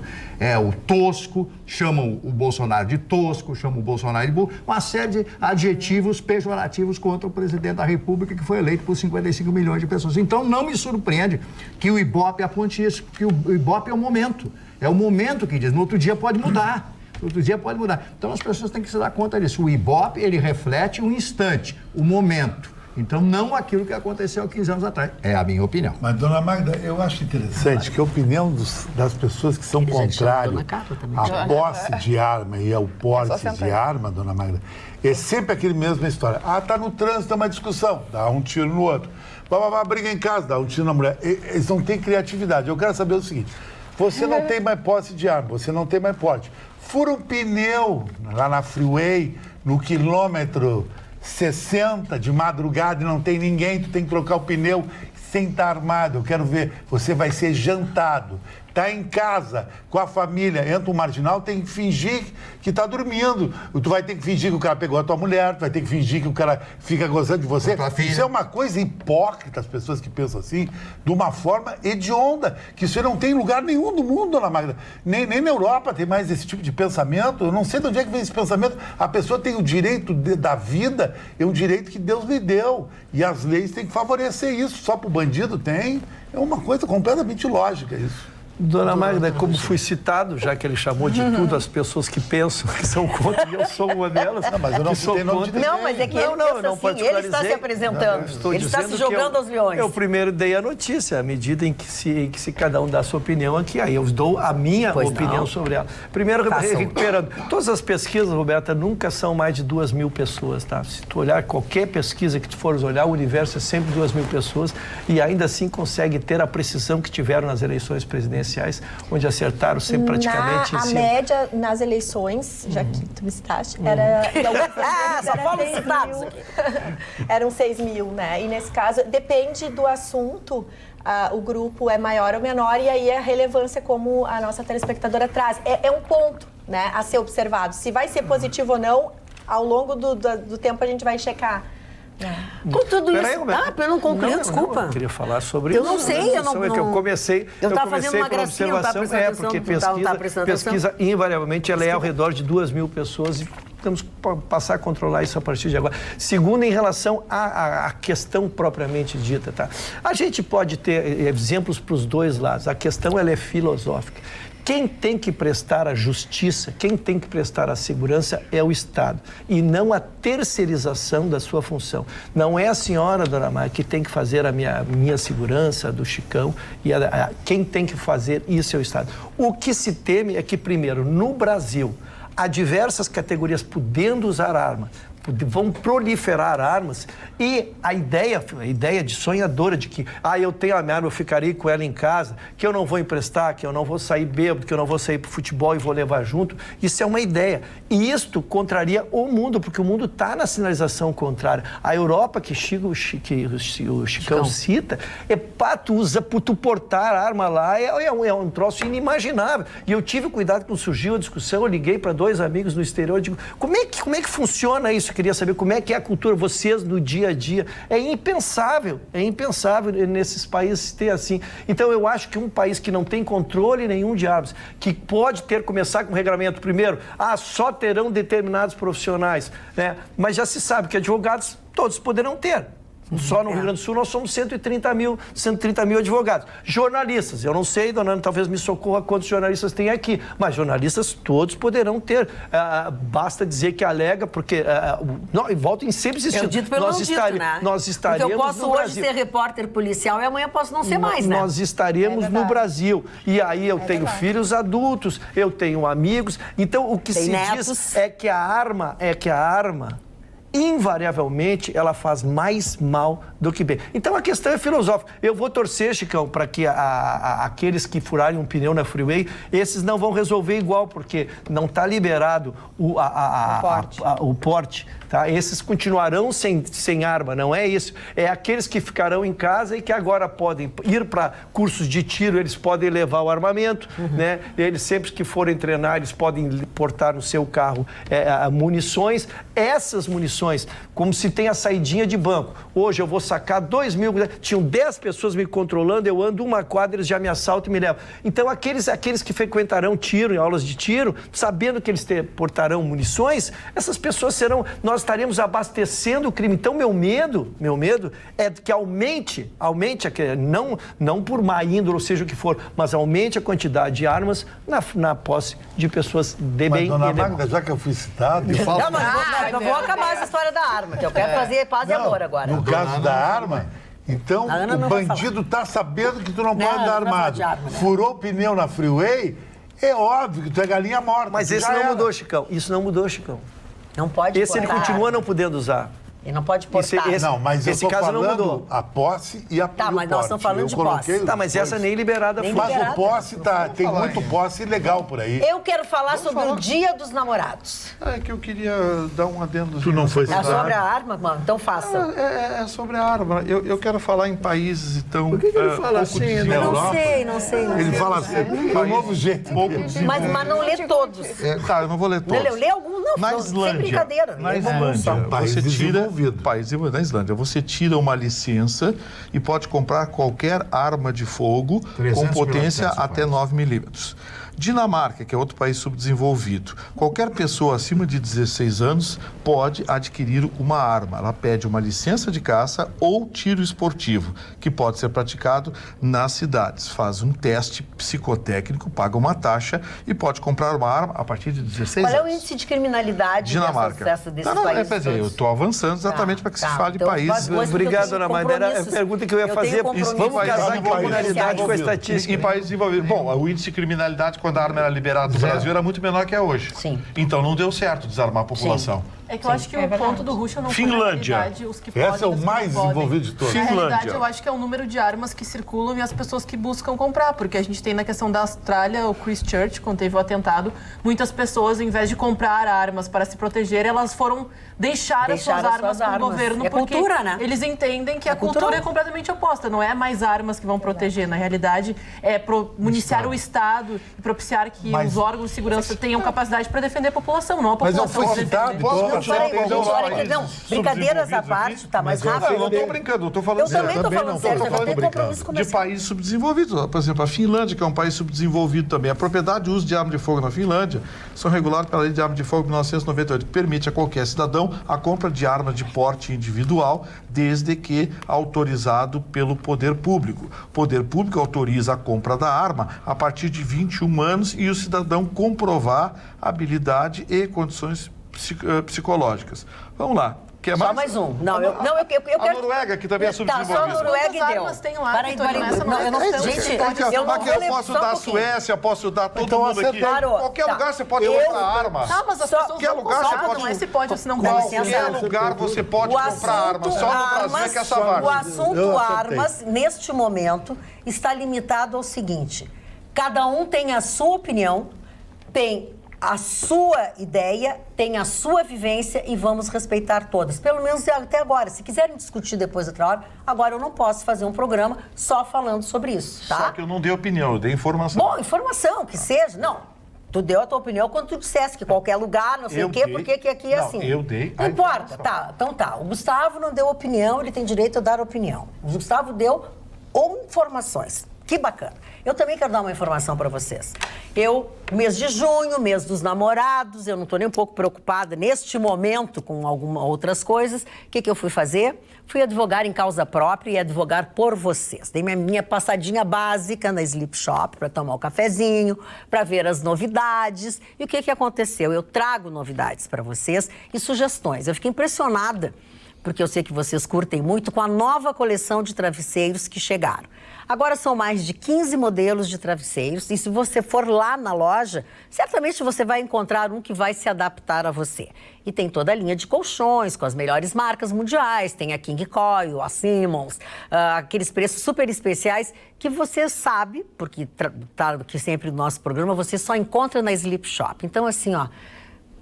O tosco, chamam o Bolsonaro de tosco, chamam o Bolsonaro de burro, uma série de adjetivos pejorativos contra o presidente da República, que foi eleito por 55 milhões de pessoas. Então, não me surpreende que o Ibope aponte isso, porque o Ibope é o momento. É o momento que diz. No outro dia pode mudar. Então, as pessoas têm que se dar conta disso. O Ibope, ele reflete um instante, o momento. Então, não aquilo que aconteceu há 15 anos atrás. É a minha opinião. Mas, dona Magda, eu acho interessante que a opinião das pessoas que são contrárias à posse de arma e ao porte de arma, dona Magda, é sempre aquele mesma história. Tá no trânsito, é uma discussão, dá um tiro no outro. Briga em casa, dá um tiro na mulher. Eles não têm criatividade. Eu quero saber o seguinte, você não tem mais posse de arma, você não tem mais porte. Fura um pneu lá na freeway, no quilômetro 60 de madrugada e não tem ninguém, tu tem que trocar o pneu sem estar armado. Eu quero ver, você vai ser jantado. Tá em casa, com a família, entra um marginal, tem que fingir que tá dormindo. Tu vai ter que fingir que o cara pegou a tua mulher, tu vai ter que fingir que o cara fica gozando de você. Isso é uma coisa hipócrita, as pessoas que pensam assim, de uma forma hedionda, que isso não tem lugar nenhum do mundo, dona Magda. Nem na Europa tem mais esse tipo de pensamento. Eu não sei de onde é que vem esse pensamento. A pessoa tem o direito da vida, é um direito que Deus lhe deu. E as leis têm que favorecer isso. Só pro bandido tem. É uma coisa completamente lógica isso. Dona Magda, como fui citado, já que ele chamou de tudo as pessoas que pensam que são contra, e eu sou uma delas. Não, mas eu não citei nome de ninguém. Não, mas é que ele está se apresentando. Ele está se jogando aos leões. Eu primeiro dei a notícia, à medida em que se cada um dá a sua opinião aqui, aí eu dou a minha opinião sobre ela. Primeiro, recuperando, todas as pesquisas, Roberta, nunca são mais de 2.000 pessoas, tá? Se tu olhar qualquer pesquisa que tu fores olhar, o universo é sempre 2.000 pessoas e ainda assim consegue ter a precisão que tiveram nas eleições presidenciais presidenciais, onde acertaram sempre praticamente em cima. A média nas eleições, já que tu me citaste, era... Só fala os estados aqui. Eram 6 mil, né? E nesse caso, depende do assunto, o grupo é maior ou menor, e aí a relevância, como a nossa telespectadora traz, é um ponto, né, a ser observado. Se vai ser positivo ou não, ao longo do tempo a gente vai checar. Com tudo isso... eu não concluí, desculpa. Eu queria falar sobre isso. Eu não sei, eu não... É que eu comecei... Eu estava fazendo uma gracinha, não estava prestando atenção. Porque pesquisa invariavelmente, ela é ao redor de 2.000 pessoas e temos que passar a controlar isso a partir de agora. Segundo, em relação à questão propriamente dita, tá? A gente pode ter exemplos para os dois lados. A questão, ela é filosófica. Quem tem que prestar a justiça, quem tem que prestar a segurança é o Estado e não a terceirização da sua função. Não é a senhora, dona Maia, que tem que fazer a minha segurança, do Chicão, e quem tem que fazer isso é o Estado. O que se teme é que, primeiro, no Brasil, há diversas categorias podendo usar arma, vão proliferar armas e a ideia de sonhadora de que eu tenho a minha arma, eu ficarei com ela em casa, que eu não vou emprestar, que eu não vou sair bêbado, que eu não vou sair para o futebol e vou levar junto, isso é uma ideia. E isto contraria o mundo, porque o mundo está na sinalização contrária. A Europa, que o Chicão cita, tu portar a arma lá é um troço inimaginável. E eu tive cuidado quando surgiu a discussão, eu liguei para 2 amigos no exterior e digo, como é que funciona isso? Eu queria saber como é que é a cultura, vocês no dia a dia. É impensável nesses países ter assim. Então eu acho que um país que não tem controle nenhum de armas, que pode começar com um regramento, primeiro, só terão determinados profissionais, né? Mas já se sabe que advogados todos poderão ter. Só no Rio Grande do Sul nós somos 130 mil advogados. Jornalistas, eu não sei, dona Ana, talvez me socorra quantos jornalistas tem aqui, mas jornalistas todos poderão ter. Basta dizer que alega, porque... volto em sempre insistindo. Eu dito pelo nós estaremos porque eu posso hoje ser repórter policial e amanhã posso não ser mais, né? Nós estaremos no Brasil. E aí eu tenho filhos adultos, eu tenho amigos. Então, o que se diz é que a arma invariavelmente, ela faz mais mal do que bem. Então, a questão é filosófica. Eu vou torcer, Chicão, para que aqueles que furarem um pneu na freeway, esses não vão resolver igual, porque não está liberado o porte. Tá? Esses continuarão sem arma, não é isso. É aqueles que ficarão em casa e que agora podem ir para cursos de tiro, eles podem levar o armamento, né? Eles, sempre que forem treinar, eles podem portar no seu carro munições. Essas munições, como se tem a saidinha de banco. Hoje eu vou sacar 2.000, tinham 10 pessoas me controlando, eu ando uma quadra, eles já me assaltam e me levam. Então, aqueles que frequentarão tiro, em aulas de tiro, sabendo que eles portarão munições, essas pessoas nós estaremos abastecendo o crime. Então, meu medo é que aumente, não por má índole, ou seja o que for, mas aumente a quantidade de armas na posse de pessoas de bem. Mas, dona Magda, já que eu fui citado... Eu vou acabar essa história da arma, que eu quero fazer paz e amor agora. No caso da arma, então o bandido está sabendo que tu não pode andar armado. Furou o pneu na freeway, é óbvio que tu é galinha morta. Mas isso não mudou, Chicão. Isso não mudou, Chicão. Não pode Esse ele continua não podendo usar. E não pode portar. Não, mas esse eu tô caso falando não mudou. A posse e a Tá, mas nós estamos falando de posse. Tá, mas essa nem liberada foi. Mas o posse tem muito posse ilegal por aí. Eu quero falar sobre o Dia dos Namorados. É que eu queria dar um adendo. Tu não foi citado. É sobre a arma, mano? Então faça. É sobre a arma. Eu quero falar em países, então... Por que ele fala assim? Não sei. Ele fala assim, é um novo jeito. Mas não lê todos. Tá, eu não vou ler todos. Eu lê alguns, não. Na Islândia. Sem brincadeira. Na Islândia, você tira... Na Islândia, você tira uma licença e pode comprar qualquer arma de fogo com potência até 9 milímetros. Dinamarca, que é outro país subdesenvolvido, qualquer pessoa acima de 16 anos pode adquirir uma arma. Ela pede uma licença de caça ou tiro esportivo, que pode ser praticado nas cidades. Faz um teste psicotécnico, paga uma taxa e pode comprar uma arma a partir de 16 anos. Qual é o índice de criminalidade Dinamarca. desses países? Quer dizer, eu estou avançando exatamente para que se fale então, países... Obrigado, dona Madeira. É a pergunta que eu ia fazer. Vamos casar com a criminalidade com a estatística. Em países desenvolvidos. Bom, o índice de criminalidade, quando a arma era liberada no Brasil, era muito menor que é hoje. Sim. Então não deu certo desarmar a população. É que eu acho que o ponto do Rússia não foi, na realidade, os que podem, esse é o mais desenvolvido de todos. Na realidade, eu acho que é o número de armas que circulam e as pessoas que buscam comprar, porque a gente tem na questão da Austrália, o Christchurch, quando teve o atentado, muitas pessoas, em vez de comprar armas para se proteger, elas foram deixar as suas armas para o governo, porque cultura, né? eles entendem que a cultura é completamente oposta, não é mais armas que vão proteger, na realidade, é municiar o Estado e propiciar que os órgãos de segurança tenham capacidade para defender a população, não a população. Mas eu fui citado, não, brincadeiras à parte, tá mais rápido. Eu não estou brincando, eu estou falando sério. Eu também estou falando sério, já tem compromisso com de países subdesenvolvidos. Por exemplo, a Finlândia, que é um país subdesenvolvido também. A propriedade e o uso de arma de fogo na Finlândia são regulados pela Lei de Arma de Fogo de 1998, que permite a qualquer cidadão a compra de armas de porte individual, desde que autorizado pelo poder público. O poder público autoriza a compra da arma a partir de 21 anos e o cidadão comprovar habilidade e condições psicológicas. Vamos lá. Quer mais? Só mais um. Não, eu quero... A Noruega, que também é subdesenvolvida. Só a Noruega e deu. Tem lá, Gente, eu não vou posso dar a Suécia, posso dar todo mundo aqui. Qualquer lugar você pode comprar arma. Tá, mas as pessoas qualquer lugar você pode... Não é se pode ou se não pode. Qualquer lugar você pode comprar arma. Só no Brasil é que essa vaga. O assunto armas, neste momento, está limitado ao seguinte. Cada um tem a sua opinião, tem a sua ideia, tem a sua vivência e vamos respeitar todas. Pelo menos até agora. Se quiserem discutir depois outra hora, agora eu não posso fazer um programa só falando sobre isso, tá? Só que eu não dei opinião, eu dei informação. Bom, informação, que seja. Não, tu deu a tua opinião quando tu dissesse que qualquer lugar, não sei o quê, porque que aqui é assim. Eu dei. Não importa, tá. Então tá. O Gustavo não deu opinião, ele tem direito a dar opinião. O Gustavo deu informações. Que bacana. Eu também quero dar uma informação para vocês. Mês de junho, mês dos namorados, eu não estou nem um pouco preocupada neste momento com algumas outras coisas. O que eu fui fazer? Fui advogar em causa própria e advogar por vocês. Dei minha passadinha básica na Sleep Shop para tomar um cafezinho, para ver as novidades. E o que aconteceu? Eu trago novidades para vocês e sugestões. Eu fiquei impressionada, porque eu sei que vocês curtem muito, com a nova coleção de travesseiros que chegaram. Agora são mais de 15 modelos de travesseiros e se você for lá na loja, certamente você vai encontrar um que vai se adaptar a você. E tem toda a linha de colchões com as melhores marcas mundiais, tem a King Coil, a Simmons, aqueles preços super especiais que você sabe, porque que sempre no nosso programa você só encontra na Sleep Shop. Então assim, ó,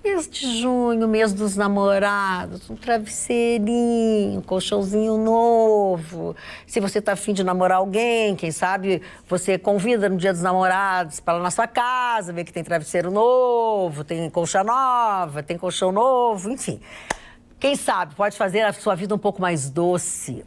mês de junho, mês dos namorados, um travesseirinho, um colchãozinho novo. Se você tá afim de namorar alguém, quem sabe você convida no dia dos namorados para lá na sua casa, ver que tem travesseiro novo, tem colcha nova, tem colchão novo, enfim. Quem sabe pode fazer a sua vida um pouco mais doce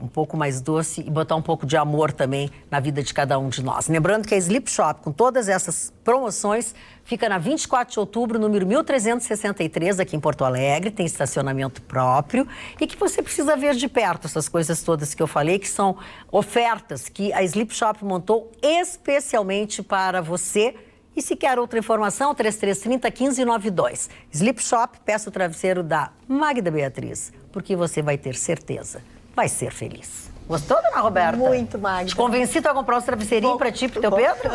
e botar um pouco de amor também na vida de cada um de nós. Lembrando que a Sleep Shop, com todas essas promoções, fica na 24 de outubro, número 1363, aqui em Porto Alegre, tem estacionamento próprio e que você precisa ver de perto essas coisas todas que eu falei, que são ofertas que a Sleep Shop montou especialmente para você. E se quer outra informação, 3330-1592. Sleep Shop, peça o travesseiro da Magda Beatriz, porque você vai ter certeza, vai ser feliz. Gostou, dona Roberta? Muito, Magda. Te convenci a comprar os travesseirinhos pra ti e pro teu Pedro?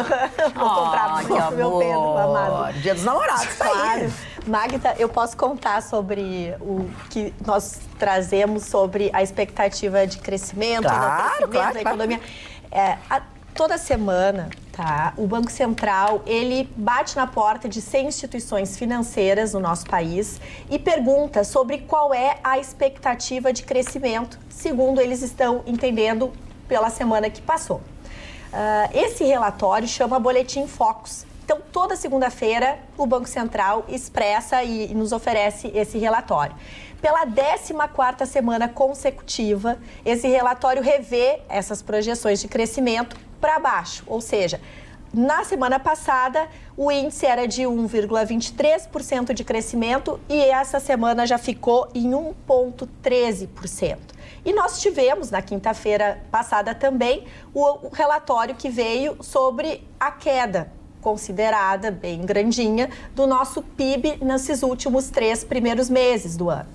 Vou comprar pro meu Pedro, amado. Dia dos namorados, tá aí. Magda, eu posso contar sobre o que nós trazemos sobre a expectativa de crescimento, da economia. Toda semana, tá, o Banco Central, ele bate na porta de 100 instituições financeiras no nosso país e pergunta sobre qual é a expectativa de crescimento, segundo eles estão entendendo pela semana que passou. Esse relatório chama Boletim Focus. Então, toda segunda-feira, o Banco Central expressa e nos oferece esse relatório. Pela 14ª semana consecutiva, esse relatório revê essas projeções de crescimento para baixo, ou seja, na semana passada o índice era de 1,23% de crescimento e essa semana já ficou em 1,13%. E nós tivemos na quinta-feira passada também o relatório que veio sobre a queda considerada bem grandinha do nosso PIB nesses últimos 3 primeiros meses do ano.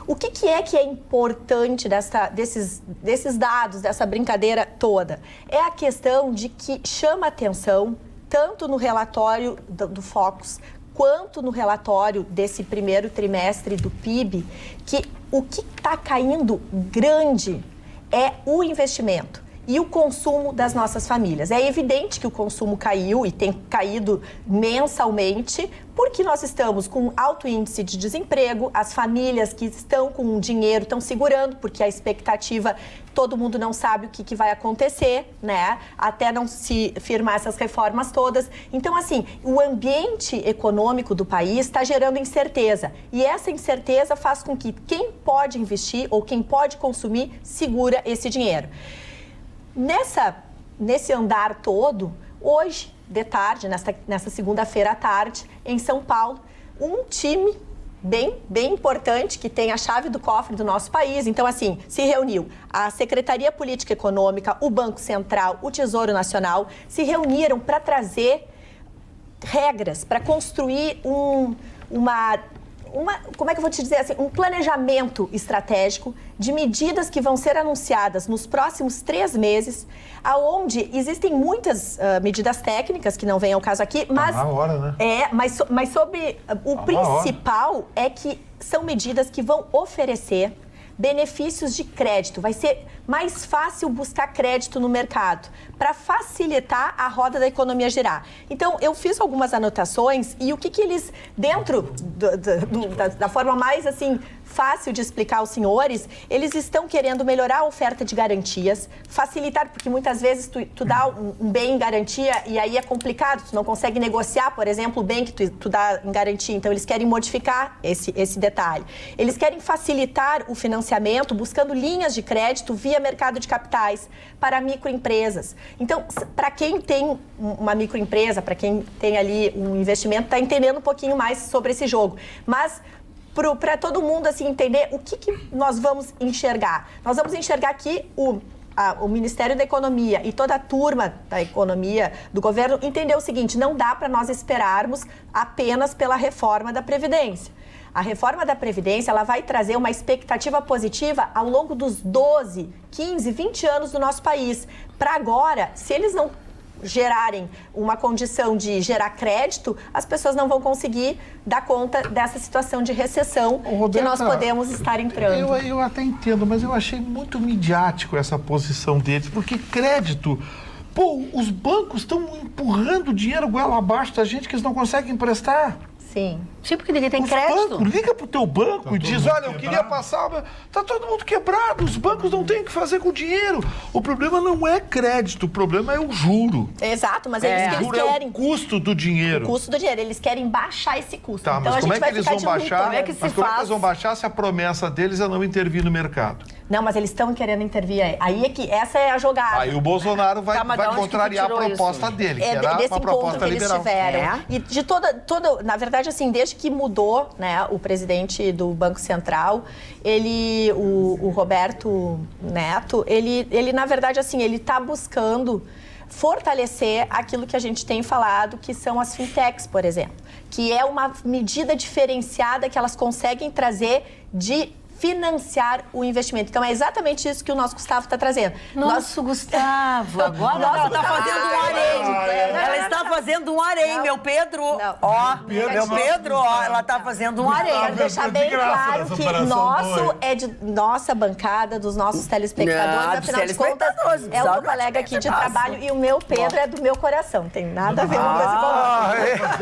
O que é importante desses dados, dessa brincadeira toda? É a questão de que chama atenção, tanto no relatório do Focus, quanto no relatório desse primeiro trimestre do PIB, que o que está caindo grande é o investimento e o consumo das nossas famílias. É evidente que o consumo caiu e tem caído mensalmente, porque nós estamos com alto índice de desemprego, as famílias que estão com dinheiro estão segurando, porque a expectativa, todo mundo não sabe o que vai acontecer, né? Até não se firmar essas reformas todas. Então, assim, o ambiente econômico do país está gerando incerteza. E essa incerteza faz com que quem pode investir ou quem pode consumir segura esse dinheiro. Nesse andar todo, hoje, de tarde, nessa segunda-feira à tarde, em São Paulo, um time bem importante, que tem a chave do cofre do nosso país. Então, assim, se reuniu a Secretaria Política Econômica, o Banco Central, o Tesouro Nacional, se reuniram para trazer regras, para construir como é que eu vou te dizer assim, um planejamento estratégico de medidas que vão ser anunciadas nos próximos 3 meses, aonde existem muitas medidas técnicas que não vêm ao caso aqui, mas na hora, né? Mas sobre o principal é que são medidas que vão oferecer benefícios de crédito. Vai ser mais fácil buscar crédito no mercado para facilitar a roda da economia girar. Então, eu fiz algumas anotações e o que eles, dentro da forma mais assim fácil de explicar aos senhores, eles estão querendo melhorar a oferta de garantias, facilitar, porque muitas vezes tu dá um bem em garantia e aí é complicado, tu não consegue negociar, por exemplo, o bem que tu dá em garantia. Então, eles querem modificar esse detalhe. Eles querem facilitar o financiamento, buscando linhas de crédito via mercado de capitais para microempresas. Então, para quem tem uma microempresa, para quem tem ali um investimento, está entendendo um pouquinho mais sobre esse jogo. Mas para todo mundo assim entender o que nós vamos enxergar. Nós vamos enxergar que o Ministério da Economia e toda a turma da economia do governo entendeu o seguinte: não dá para nós esperarmos apenas pela reforma da Previdência. A reforma da Previdência, ela vai trazer uma expectativa positiva ao longo dos 12, 15, 20 anos do nosso país. Para agora, se eles não gerarem uma condição de gerar crédito, as pessoas não vão conseguir dar conta dessa situação de recessão, Roberta, que nós podemos estar entrando. Eu até entendo, mas eu achei muito midiático essa posição deles, porque crédito... Pô, os bancos estão empurrando dinheiro goela abaixo da gente que eles não conseguem emprestar. Sim. Tipo que ninguém tem crédito. Liga pro teu banco e diz, olha, eu queria passar... Tá todo mundo quebrado, os bancos não têm o que fazer com o dinheiro. O problema não é crédito, o problema é o juro. Exato, mas eles querem... É o custo do dinheiro. O custo do dinheiro, eles querem baixar esse custo. Tá, então, mas como é que eles vão baixar? Como é que Mas como é que eles vão baixar se a promessa deles é não intervir no mercado? Não, mas eles estão querendo intervir aí. Aí é que essa é a jogada. Aí o Bolsonaro vai contrariar a proposta dele, que era uma proposta liberal. Que eles tiveram. E de toda... Na verdade, assim, desde que mudou, né, o presidente do Banco Central, o Roberto Neto, ele na verdade, assim, ele está buscando fortalecer aquilo que a gente tem falado, que são as fintechs, por exemplo, que é uma medida diferenciada que elas conseguem trazer de financiar o investimento. Então, é exatamente isso que o nosso Gustavo está trazendo. Gustavo, agora ela está fazendo um harém. Ela está fazendo um harém, meu Pedro. Ó, meu Pedro, ó, ela está fazendo um harém. Quero deixar bem claro que nossa bancada, dos nossos telespectadores, afinal de contas, é o meu colega aqui de trabalho e o meu Pedro é do meu coração. Não tem nada a ver com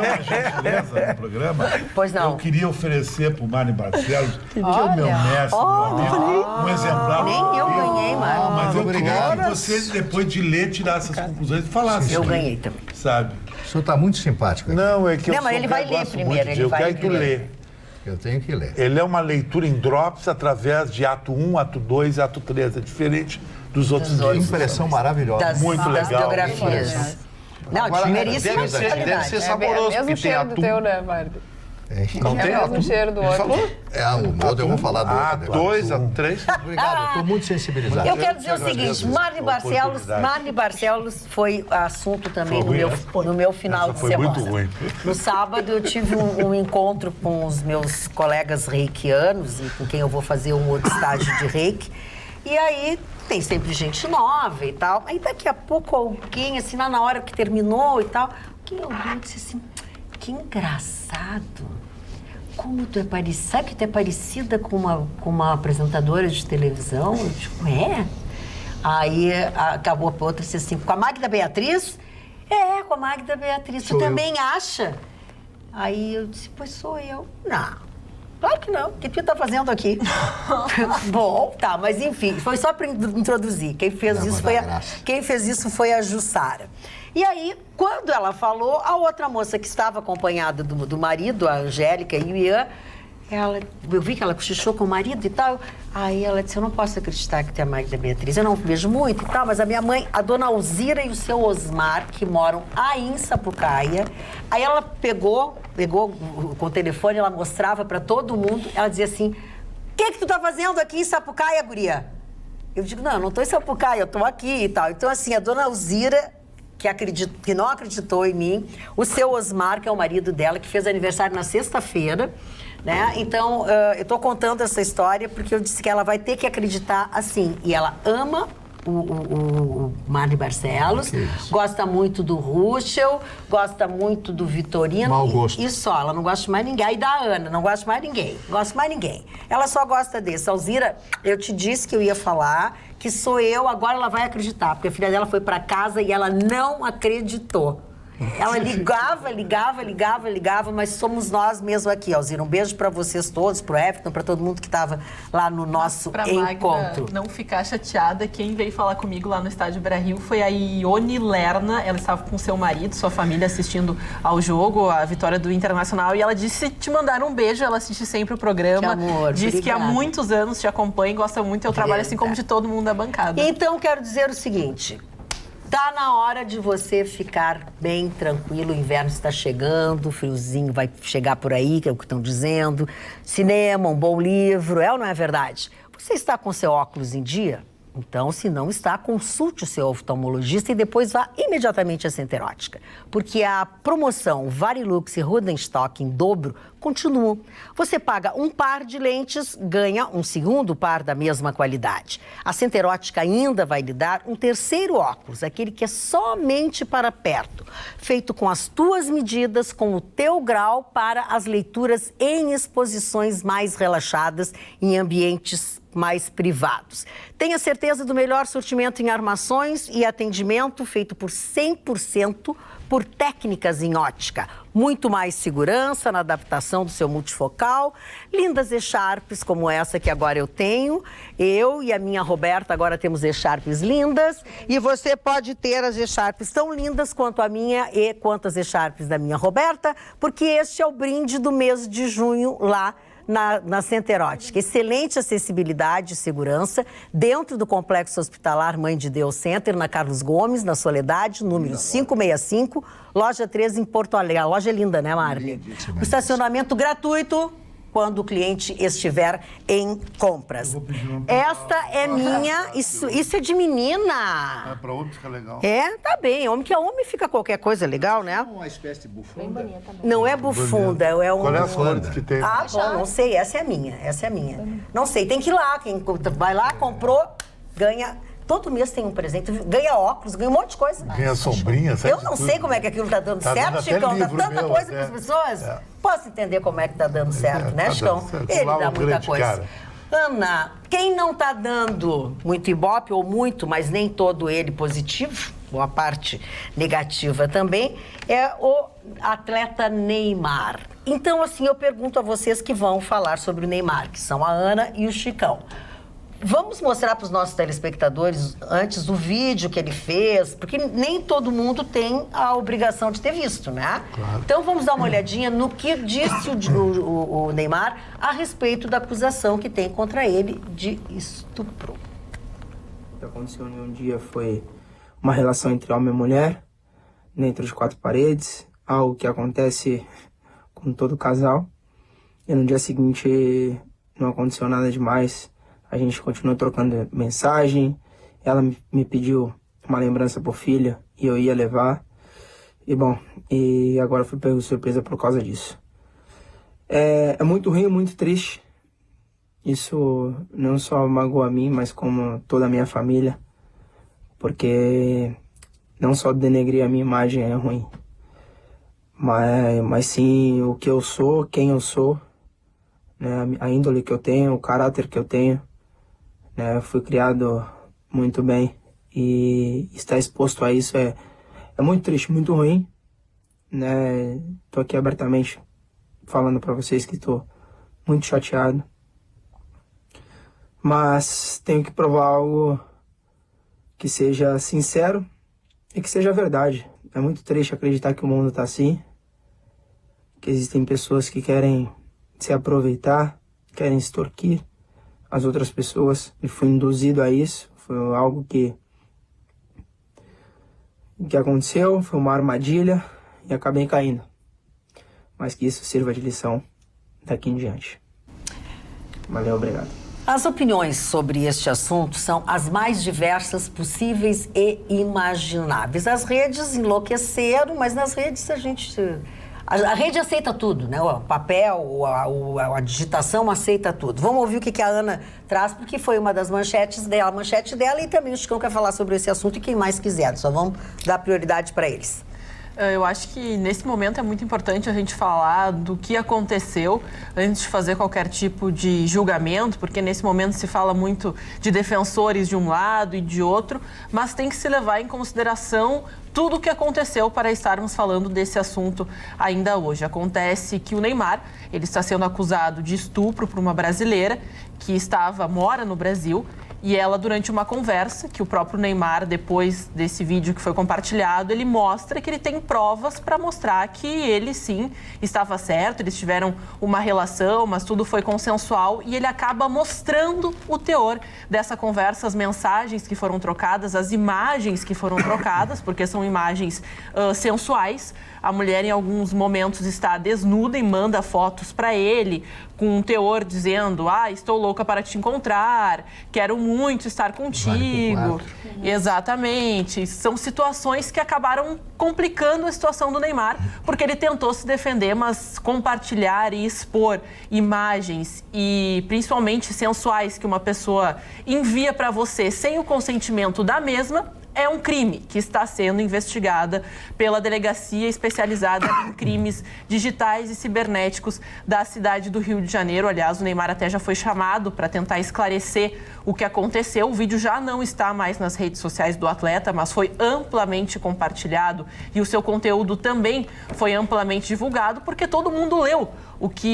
uma gentileza no programa. Pois não. Eu queria oferecer para o Mário Barcelos, que é o meu mestre, meu amigo, um exemplar. Nem eu ganhei, Mário. Mas eu queria que você, depois de ler, tirasse essas conclusões e falasse. Eu ganhei também. Sabe? O senhor está muito simpático aqui. Não, é que não, mas ele vai ler primeiro. Eu quero que ler. Eu tenho que ler. Ele é uma leitura em drops através de ato 1, ato 2 e ato 3. É diferente dos outros livros. Impressão maravilhosa. Muito legal. Das biografias. Não, primeiríssima deve ser saboroso, porque tem ato 1. Teu, né, Mário? Não tem o mesmo cheiro do outro. Falou? O outro eu vou falar do outro. A2, A3. Obrigado, estou muito sensibilizado. Eu quero dizer o seguinte, Marli Barcelos foi assunto também no meu final de semana. Foi muito ruim. No sábado eu tive um encontro com os meus colegas reikianos, e com quem eu vou fazer um outro estágio de reiki. E aí tem sempre gente nova e tal. Aí daqui a pouco alguém, assim, lá na hora que terminou e tal, alguém disse assim... que engraçado. Como tu é parecida? Sabe que tu é parecida com uma apresentadora de televisão? Eu digo, é? Aí acabou a outra disse assim, com a Magda Beatriz? É, com a Magda Beatriz. Tu também acha? Aí eu disse, pois sou eu. Não, claro que não. O que tu tá fazendo aqui? Bom, tá, mas enfim, foi só para introduzir. Quem fez isso foi a Jussara. E aí, quando ela falou, a outra moça que estava acompanhada do marido, a Angélica e o Ian, eu vi que ela cochichou com o marido e tal. Aí ela disse, eu não posso acreditar que tem a Magda Beatriz. Eu não vejo muito e tal, mas a minha mãe, a dona Alzira e o seu Osmar, que moram aí em Sapucaia. Aí ela pegou com o telefone, ela mostrava para todo mundo. Ela dizia assim, o que tu tá fazendo aqui em Sapucaia, guria? Eu digo, não, eu não tô em Sapucaia, eu tô aqui e tal. Então, assim, a dona Alzira, que não acreditou em mim, o seu Osmar, que é o marido dela, que fez aniversário na sexta-feira, né? Então, eu tô contando essa história porque eu disse que ela vai ter que acreditar assim. E ela ama o Marli Barcelos, gosta muito do Ruschel, gosta muito do Vitorino. Mau gosto. E só, ela não gosta de mais ninguém. Aí da Ana, não gosta de mais ninguém. Gosta de mais ninguém. Ela só gosta desse. Alzira, eu te disse que eu ia falar, que sou eu, agora ela vai acreditar. Porque a filha dela foi pra casa e ela não acreditou. Ela ligava, mas somos nós mesmo aqui, Alzira. Um beijo pra vocês todos, pro Everton, pra todo mundo que tava lá no nosso encontro. Magda não ficar chateada, quem veio falar comigo lá no Estádio Beira-Rio foi a Ione Lerna. Ela estava com seu marido, sua família, assistindo ao jogo, a vitória do Internacional, e ela disse te mandar um beijo. Ela assiste sempre o programa. Que amor, diz obrigada. Que há muitos anos te acompanha e gosta muito do teu trabalho, assim como de todo mundo da bancada. Então, quero dizer o seguinte... Tá na hora de você ficar bem tranquilo, o inverno está chegando, o friozinho vai chegar por aí, que é o que estão dizendo. Cinema, um bom livro, é ou não é verdade? Você está com seu óculos em dia? Então, se não está, consulte o seu oftalmologista e depois vá imediatamente à Center Ótica. Porque a promoção Varilux e Rodenstock em dobro continua. Você paga um par de lentes, ganha um segundo par da mesma qualidade. A Center Ótica ainda vai lhe dar um terceiro óculos, aquele que é somente para perto, feito com as tuas medidas, com o teu grau, para as leituras em exposições mais relaxadas, em ambientes mais privados. Tenha certeza do melhor sortimento em armações e atendimento feito por 100% por técnicas em ótica. Muito mais segurança na adaptação do seu multifocal. Lindas E-Sharps como essa que agora eu tenho. Eu e a minha Roberta agora temos E-Sharps lindas. E você pode ter as E-Sharps tão lindas quanto a minha e quanto as E-Sharps da minha Roberta, porque este é o brinde do mês de junho lá na Center Ótica. Excelente acessibilidade e segurança dentro do Complexo Hospitalar Mãe de Deus Center, na Carlos Gomes, na Soledade, número 565, loja 13 em Porto Alegre. A loja é linda, né, Marli? O estacionamento gratuito quando o cliente estiver em compras. Esta é minha, isso é de menina. É, pra homem fica legal. É, tá bem. Homem que é homem fica qualquer coisa legal, né? Uma espécie de bufunda. Não é bufunda, é um... Qual é as cores que tem? Ah, bom, não sei. Essa é a minha, Não sei, tem que ir lá. Quem vai lá, comprou, ganha... Todo mês tem um presente, ganha óculos, ganha um monte de coisa. Ganha sombrinha, sabe? Eu não sei como é que aquilo tá dando certo, Chicão. Dá tanta coisa para as pessoas. Posso entender como é que tá dando certo, né, Chicão? Ele dá muita coisa. Cara. Ana, quem não tá dando muito ibope, ou muito, mas nem todo ele positivo, ou a parte negativa também, é o atleta Neymar. Então, assim, eu pergunto a vocês que vão falar sobre o Neymar, que são a Ana e o Chicão. Vamos mostrar para os nossos telespectadores antes o vídeo que ele fez, porque nem todo mundo tem a obrigação de ter visto, né? Claro. Então vamos dar uma olhadinha no que disse o Neymar a respeito da acusação que tem contra ele de estupro. O que aconteceu em um dia foi uma relação entre homem e mulher, dentro de 4 paredes, algo que acontece com todo casal. E no dia seguinte não aconteceu nada demais. A gente continuou trocando mensagem, ela me pediu uma lembrança por filha e eu ia levar. E agora fui pego de surpresa por causa disso. É muito ruim, muito triste. Isso não só magoa a mim, mas como toda a minha família. Porque não só denegrir a minha imagem é ruim, mas sim o que eu sou, quem eu sou, né? A índole que eu tenho, o caráter que eu tenho, né? Eu fui criado muito bem e estar exposto a isso é muito triste, muito ruim, né? Tô aqui abertamente falando para vocês que tô muito chateado, mas tenho que provar algo que seja sincero e que seja verdade. É muito triste acreditar que o mundo tá assim, que existem pessoas que querem se aproveitar, querem extorquir as outras pessoas, e fui induzido a isso. Foi algo que aconteceu, foi uma armadilha e acabei caindo. Mas que isso sirva de lição daqui em diante. Valeu, obrigado. As opiniões sobre este assunto são as mais diversas possíveis e imagináveis. As redes enlouqueceram, mas nas redes a rede aceita tudo, né? O papel, a digitação aceita tudo. Vamos ouvir o que a Ana traz, porque foi uma das manchete dela, e também o Chicão quer falar sobre esse assunto e quem mais quiser. Só vamos dar prioridade para eles. Eu acho que nesse momento é muito importante a gente falar do que aconteceu antes de fazer qualquer tipo de julgamento, porque nesse momento se fala muito de defensores de um lado e de outro, mas tem que se levar em consideração tudo o que aconteceu para estarmos falando desse assunto ainda hoje. Acontece que o Neymar, ele está sendo acusado de estupro por uma brasileira que mora no Brasil. E ela, durante uma conversa, que o próprio Neymar, depois desse vídeo que foi compartilhado, ele mostra que ele tem provas para mostrar que ele, sim, estava certo, eles tiveram uma relação, mas tudo foi consensual, e ele acaba mostrando o teor dessa conversa, as mensagens que foram trocadas, as imagens que foram trocadas, porque são imagens sensuais. A mulher, em alguns momentos, está desnuda e manda fotos para ele, com um teor dizendo: estou louca para te encontrar, quero muito estar contigo. Exatamente. São situações que acabaram complicando a situação do Neymar, porque ele tentou se defender, mas compartilhar e expor imagens, e principalmente sensuais, que uma pessoa envia para você sem o consentimento da mesma, é um crime que está sendo investigada pela Delegacia Especializada em Crimes Digitais e Cibernéticos da cidade do Rio de Janeiro. Aliás, o Neymar até já foi chamado para tentar esclarecer o que aconteceu. O vídeo já não está mais nas redes sociais do atleta, mas foi amplamente compartilhado, e o seu conteúdo também foi amplamente divulgado, porque todo mundo leu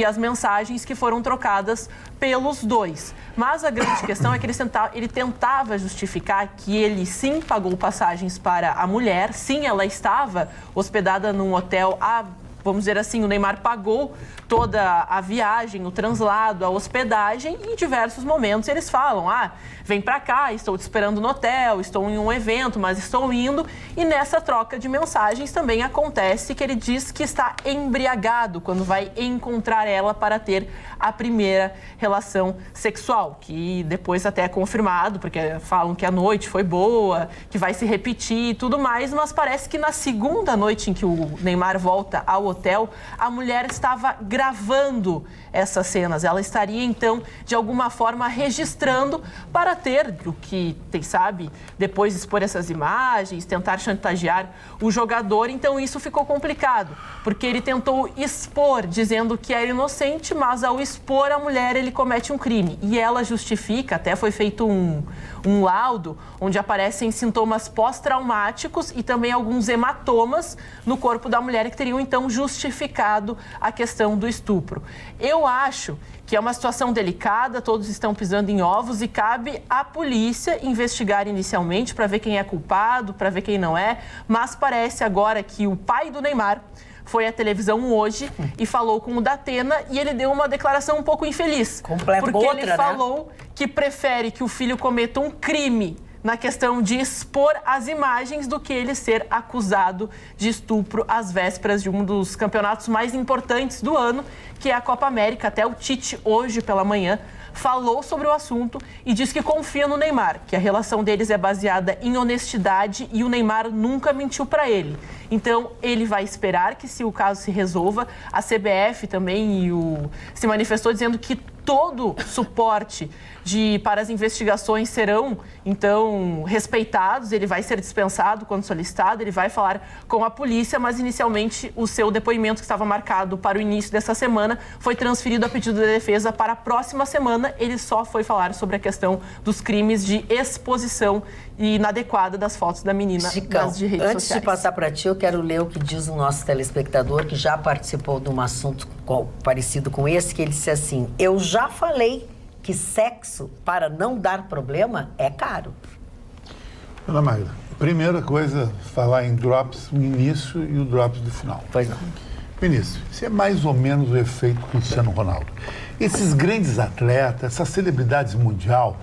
as mensagens que foram trocadas pelos dois. Mas a grande questão é que ele tentava justificar que ele sim pagou passagens para a mulher, sim, ela estava hospedada num hotel, vamos dizer assim, o Neymar pagou toda a viagem, o translado, a hospedagem, e em diversos momentos eles falam: vem pra cá, estou te esperando no hotel, estou em um evento, mas estou indo. E nessa troca de mensagens também acontece que ele diz que está embriagado quando vai encontrar ela para ter a primeira relação sexual, que depois até é confirmado, porque falam que a noite foi boa, que vai se repetir e tudo mais, mas parece que na segunda noite em que o Neymar volta ao hotel, a mulher estava gravando essas cenas. Ela estaria, então, de alguma forma registrando para ter o que, quem sabe, depois expor essas imagens, tentar chantagear o jogador. Então, isso ficou complicado, porque ele tentou expor, dizendo que era inocente, mas ao expor a mulher, ele comete um crime. E ela justifica, até foi feito um laudo, onde aparecem sintomas pós-traumáticos e também alguns hematomas no corpo da mulher, que teriam, então, justificado a questão do estupro. Eu acho que é uma situação delicada, todos estão pisando em ovos, e cabe à polícia investigar inicialmente para ver quem é culpado, para ver quem não é, mas parece agora que o pai do Neymar foi à televisão hoje e falou com o Datena, e ele deu uma declaração um pouco infeliz. Porque ele falou que prefere que o filho cometa um crime na questão de expor as imagens do que ele ser acusado de estupro às vésperas de um dos campeonatos mais importantes do ano, que é a Copa América. Até o Tite, hoje pela manhã, falou sobre o assunto e diz que confia no Neymar, que a relação deles é baseada em honestidade e o Neymar nunca mentiu para ele. Então, ele vai esperar que se o caso se resolva. A CBF também se manifestou dizendo que todo suporte para as investigações serão, então, respeitados. Ele vai ser dispensado quando solicitado, ele vai falar com a polícia, mas inicialmente o seu depoimento, que estava marcado para o início dessa semana, foi transferido a pedido da defesa para a próxima semana. Ele só foi falar sobre a questão dos crimes de exposição inadequada das fotos da menina nas redes sociais. Antes de passar para ti, eu quero ler o que diz o nosso telespectador, que já participou de um assunto parecido com esse, que ele disse assim: eu já falei que sexo, para não dar problema, é caro. Ana Magda, primeira coisa, falar em drops no início e o drops do final. Pois não. Ministro, isso é mais ou menos o efeito Cristiano Ronaldo. Esses grandes atletas, essas celebridades mundial,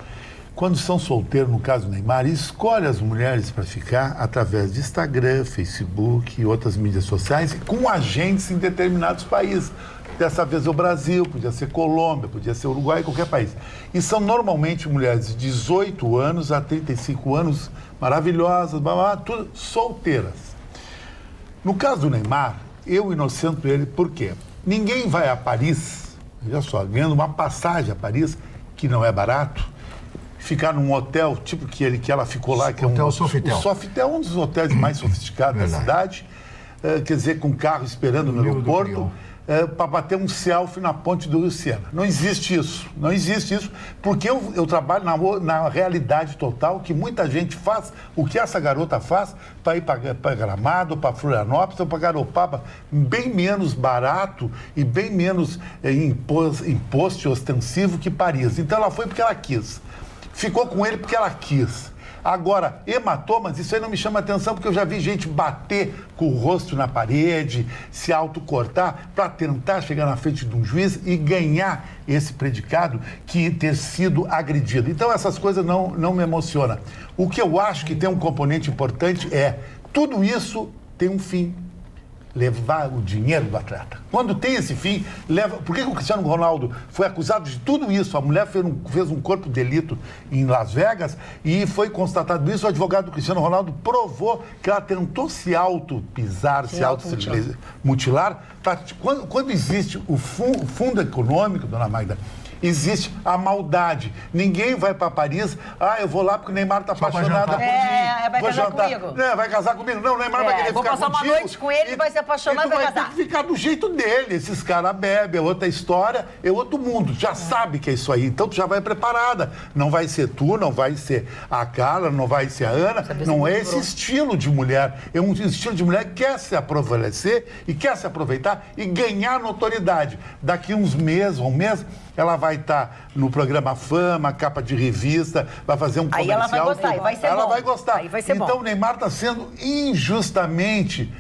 quando são solteiros, no caso Neymar, escolhem as mulheres para ficar através de Instagram, Facebook e outras mídias sociais com agentes em determinados países. Dessa vez é o Brasil, podia ser Colômbia, podia ser Uruguai, qualquer país. E são normalmente mulheres de 18 anos a 35 anos, maravilhosas, tudo solteiras. No caso do Neymar, eu inocento ele, por quê? Ninguém vai a Paris, olha só, ganhando uma passagem a Paris, que não é barato, ficar num hotel, tipo que ela ficou lá, que é Hotel Sofitel. O Sofitel é um dos hotéis mais sofisticados da cidade, quer dizer, com carro esperando no aeroporto, para bater um selfie na ponte do Rio Sena. Não existe isso. Não existe isso, porque eu trabalho na realidade total, que muita gente faz o que essa garota faz para ir para Gramado, para Florianópolis, ou para Garopaba, bem menos barato e bem menos imposto ostensivo que Paris. Então ela foi porque ela quis. Ficou com ele porque ela quis. Agora, hematomas, isso aí não me chama atenção, porque eu já vi gente bater com o rosto na parede, se autocortar, para tentar chegar na frente de um juiz e ganhar esse predicado que ter sido agredido. Então, essas coisas não me emocionam. O que eu acho que tem um componente importante é, tudo isso tem um fim. Levar o dinheiro do atleta. Quando tem esse fim, leva... Por que o Cristiano Ronaldo foi acusado de tudo isso? A mulher fez um corpo de delito em Las Vegas e foi constatado isso. O advogado do Cristiano Ronaldo provou que ela tentou se auto-pisar, se auto-mutilar. Quando existe o fundo econômico, dona Magda, existe a maldade. Ninguém vai para Paris, eu vou lá porque o Neymar está apaixonado por mim. Vai casar comigo. Vai casar comigo. Não, o Neymar vai querer ficar contigo. Vou passar uma noite com ele, vai se apaixonar e vai casar. Vai ter que ficar do jeito dele. Esses caras bebem, é outra história, é outro mundo. Já sabe que é isso aí. Então tu já vai preparada. Não vai ser tu, não vai ser a Carla, não vai ser a Ana. Não é esse estilo de mulher. É um estilo de mulher que quer se aproveitar e quer se aproveitar e ganhar notoriedade. Daqui uns meses, um mês, ela vai estar no programa Fama, capa de revista, vai fazer um comercial. Aí ela vai gostar, e vai ser bom. Ela vai gostar. Aí vai ser então bom. O Neymar está sendo injustamente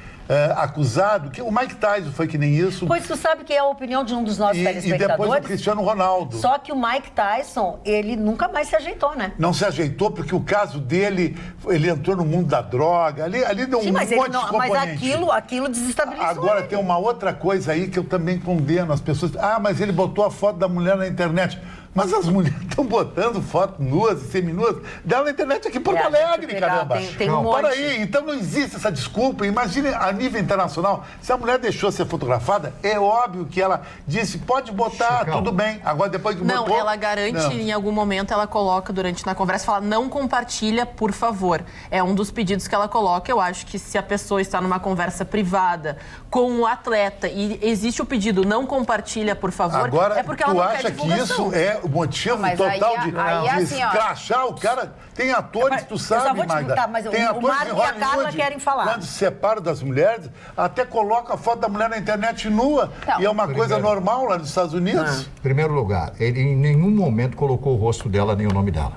acusado, que o Mike Tyson foi que nem isso. Pois tu sabe que é a opinião de um dos nossos telespectadores. E depois o Cristiano Ronaldo. Só que o Mike Tyson, ele nunca mais se ajeitou, né? Não se ajeitou porque o caso dele, ele entrou no mundo da droga, ali deu um monte de componente. Mas aquilo desestabilizou. Agora tem uma outra coisa aí que eu também condeno as pessoas. Mas ele botou a foto da mulher na internet. Mas as mulheres estão botando foto nuas e seminuas dela na internet aqui em Porto Alegre, caramba. Tem um monte. Para aí, então não existe essa desculpa. Imagine a nível internacional, se a mulher deixou ser fotografada, é óbvio que ela disse, pode botar, tudo bem. Agora depois que botou... Não, ela garante, em algum momento, ela coloca na conversa, fala, não compartilha, por favor. É um dos pedidos que ela coloca. Eu acho que se a pessoa está numa conversa privada com um atleta e existe o pedido, não compartilha, por favor, agora, é porque ela não quer divulgação. Tu acha que isso é o motivo total de escrachar o cara? Tem atores, tu sabe, Magda. Mas tem o Marco e a Carla querem falar. Quando se separam das mulheres, até coloca a foto da mulher na internet nua. E é uma coisa normal lá nos Estados Unidos. Em primeiro lugar, ele em nenhum momento colocou o rosto dela nem o nome dela.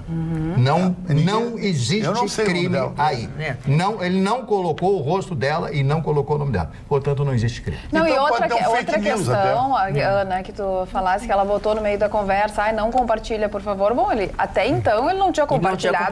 Não existe crime aí. Ele não colocou o rosto dela e não colocou o nome dela. Portanto, não existe crime. Não, então, e outra questão, Ana, que tu falasse que ela botou no meio da conversa, não compartilha, por favor. Bom, até então ele não tinha compartilhado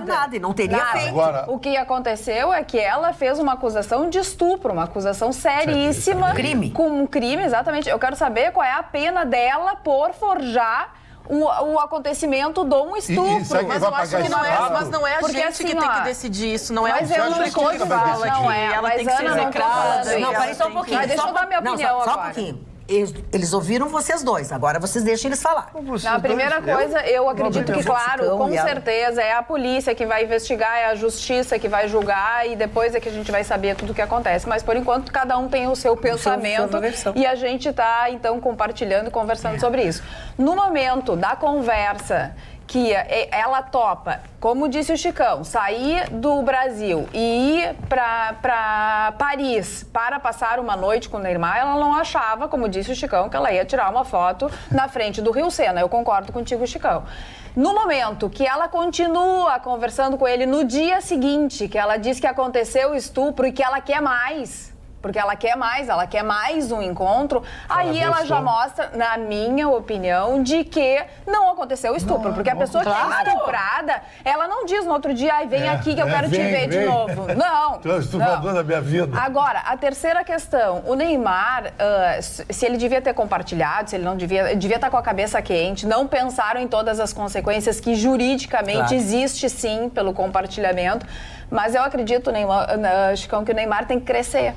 nada e não teria feito. Agora, o que aconteceu é que ela fez uma acusação de estupro, uma acusação seríssima. Crime. Com um crime, exatamente. Eu quero saber qual é a pena dela por forjar o acontecimento de um estupro. E sabe quem vai pagar esse pato? Mas não é a Porque, gente assim, que tem que decidir isso, não é mas a eu não gente estou que fala não que é, ela mas tem que ser Ana, não tô falando execrada. isso. Não, peraí só um pouquinho. Mas deixa eu dar minha opinião só um agora. pouquinho. Eles ouviram vocês dois, agora vocês deixem eles falar. Não, a primeira coisa, eu acredito que, claro, com certeza, é a polícia que vai investigar, é a justiça que vai julgar e depois é que a gente vai saber tudo o que acontece. Mas, por enquanto, cada um tem o seu pensamento e a gente está, então, compartilhando e conversando sobre isso. No momento da conversa que ela topa, como disse o Chicão, sair do Brasil e ir para Paris para passar uma noite com o Neymar, ela não achava, como disse o Chicão, que ela ia tirar uma foto na frente do Rio Sena. Eu concordo contigo, Chicão. No momento que ela continua conversando com ele no dia seguinte, que ela diz que aconteceu o estupro e que ela quer mais... Porque ela quer mais um encontro, aí ela já mostra, na minha opinião, de que não aconteceu o estupro. Porque a pessoa que é estuprada, ela não diz no outro dia, ai, vem aqui que eu quero te ver de novo. Não. Tu é estuprador da minha vida. Agora, a terceira questão, o Neymar, se ele devia ter compartilhado, se ele não devia estar com a cabeça quente, não pensaram em todas as consequências que juridicamente existe sim pelo compartilhamento, mas eu acredito, Chicão, que o Neymar tem que crescer.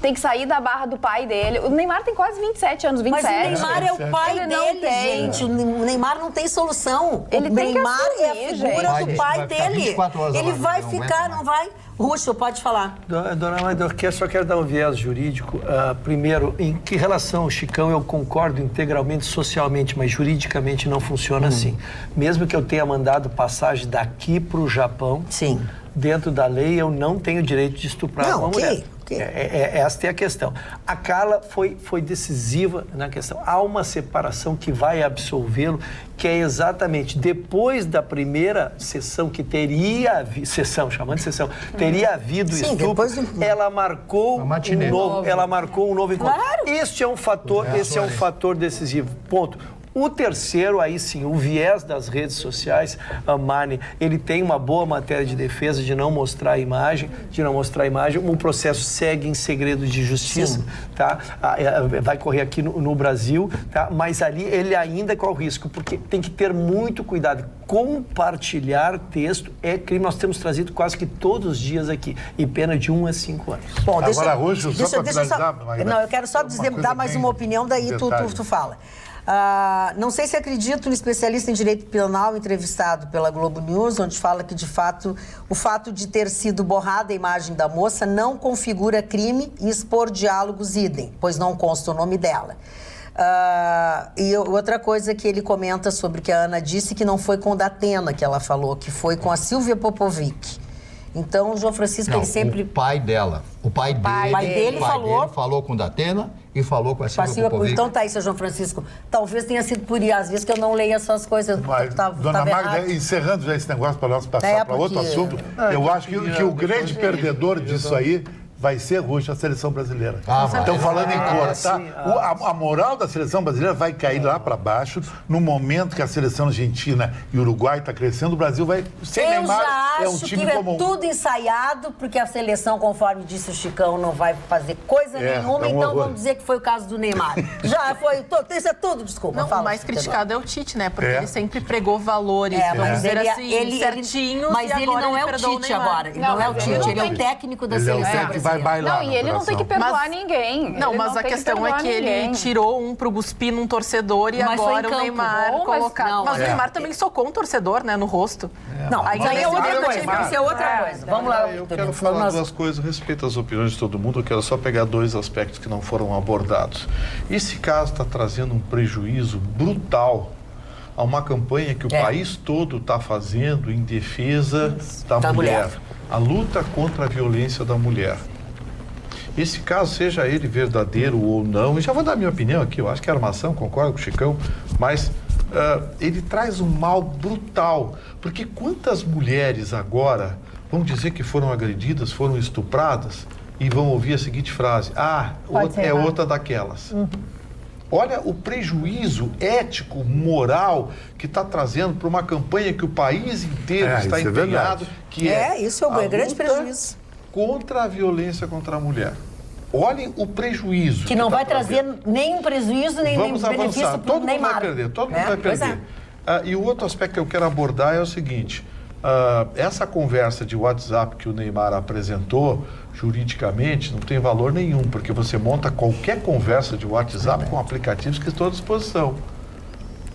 Tem que sair da barra do pai dele. O Neymar tem quase 27 anos, 27. Mas o Neymar é o pai dele, gente. O Neymar não tem solução. Ele o tem que Neymar assumir, é a figura gente. do pai dele. Ele vai ficar, não vai... Ruxo, pode falar. Dona Maida, eu só quero dar um viés jurídico. Primeiro, em que relação ao Chicão, eu concordo integralmente, socialmente, mas juridicamente não funciona assim. Mesmo que eu tenha mandado passagem daqui para o Japão, sim, dentro da lei, eu não tenho direito de estuprar uma mulher. Esta é a questão. A Carla foi decisiva na questão. Há uma separação que vai absolvê-lo, que é exatamente depois da primeira sessão que teria teria havido estupro, ela marcou um novo encontro. Claro. Este é um fator decisivo. Ponto. O terceiro, aí sim, o viés das redes sociais, Marne, ele tem uma boa matéria de defesa de não mostrar a imagem, o processo segue em segredo de justiça, tá? Vai correr aqui no Brasil, tá? Mas ali ele ainda corre o risco, porque tem que ter muito cuidado. Compartilhar texto é crime, nós temos trazido quase que todos os dias aqui, e pena de 1 a 5 anos. Bom, agora, Ruxo, só para finalizar... Não, eu quero só dar mais uma opinião, daí tu fala. Não sei se acredito no especialista em direito penal entrevistado pela Globo News, onde fala que, de fato, o fato de ter sido borrada a imagem da moça não configura crime e expor diálogos idem, pois não consta o nome dela. E outra coisa que ele comenta sobre o que a Ana disse, que não foi com o Datena que ela falou, que foi com a Silvia Popovic. Então, o João Francisco, ele sempre... O pai dele falou com o Datena e falou com a Silvia Popovic. Então tá aí, seu João Francisco. Talvez tenha sido por aí, às vezes que eu não leio essas coisas. Mas, Dona Magda, encerrando já esse negócio para nós passar para outro assunto, eu acho que o grande perdedor disso aí vai ser, Ruxo, a seleção brasileira. Estão falando em cor, tá? A moral da seleção brasileira vai cair lá para baixo no momento que a seleção argentina e Uruguai está crescendo. O Brasil vai... Sem Neymar, é um time comum. É tudo ensaiado, porque a seleção, conforme disse o Chicão, não vai fazer coisa nenhuma, então vamos dizer que foi o caso do Neymar. Já foi, isso é tudo, desculpa. Não, o mais criticado é o Tite, né? Porque ele sempre pregou valores, vamos dizer assim, certinhos. Mas ele não é o Tite agora. Ele não é o Tite, ele é o técnico da seleção brasileira. Não, e ele não tem que perdoar ninguém. Não, mas a questão é que ele tirou um pro cuspir num torcedor e agora o Neymar colocar... Mas o Neymar também socou um torcedor, né, no rosto. Não, aí é outra coisa. Isso é outra coisa. Vamos lá. Eu quero falar duas coisas a respeito das opiniões de todo mundo. Eu quero só pegar dois aspectos que não foram abordados. Esse caso está trazendo um prejuízo brutal a uma campanha que o país todo está fazendo em defesa da mulher. A luta contra a violência da mulher. Esse caso, seja ele verdadeiro ou não, e já vou dar a minha opinião aqui, eu acho que é armação, concordo com o Chicão, mas ele traz um mal brutal, porque quantas mulheres agora vão dizer que foram agredidas, foram estupradas, e vão ouvir a seguinte frase, outra daquelas. Olha o prejuízo ético, moral que está trazendo para uma campanha que o país inteiro está empenhado, que isso é um grande prejuízo. Contra a violência contra a mulher. Olhem o prejuízo. Que não vai trazer nenhum prejuízo, nem benefício para o Neymar. Todo mundo vai perder, todo mundo vai perder. E o outro aspecto que eu quero abordar é o seguinte, essa conversa de WhatsApp que o Neymar apresentou, juridicamente, não tem valor nenhum, porque você monta qualquer conversa de WhatsApp com aplicativos que estão à disposição.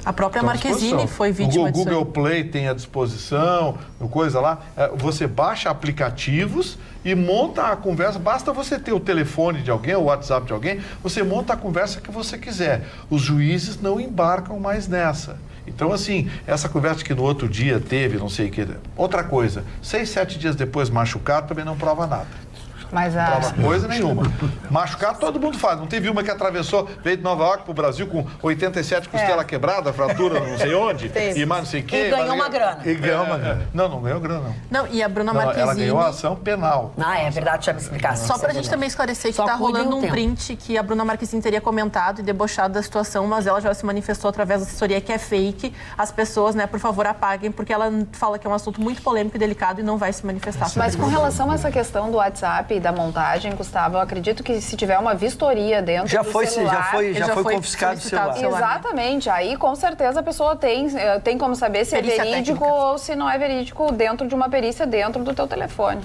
A própria Marquezine foi vítima disso. O Google Play tem à disposição, coisa lá. Você baixa aplicativos e monta a conversa. Basta você ter o telefone de alguém, o WhatsApp de alguém, você monta a conversa que você quiser. Os juízes não embarcam mais nessa. Então, assim, essa conversa que no outro dia teve, não sei o que... Outra coisa, 6, 7 dias depois machucado também não prova nada. Mas não prova coisa nenhuma. Machucado todo mundo faz. Não teve uma que atravessou, veio de Nova York pro Brasil com 87 costela quebrada, fratura não sei onde, e mais não sei o quê. E ganhou uma grana. E ganhou uma grana. Não ganhou grana, não. Não, e a Bruna Marquezine... Ela ganhou a ação penal. É verdade, deixa eu me explicar. Só pra gente também esclarecer que tá rolando um print que a Bruna Marquezine teria comentado e debochado da situação, mas ela já se manifestou através da assessoria que é fake. As pessoas, né, por favor, apaguem, porque ela fala que é um assunto muito polêmico e delicado e não vai se manifestar. Mas com relação a essa questão do WhatsApp e da montagem, Gustavo, eu acredito que se tiver uma vistoria dentro do celular... Já foi confiscado o celular. Exatamente. Aí, com certeza, a pessoa tem como saber se perícia é verídico técnica. Ou se não é verídico dentro de uma perícia dentro do teu telefone.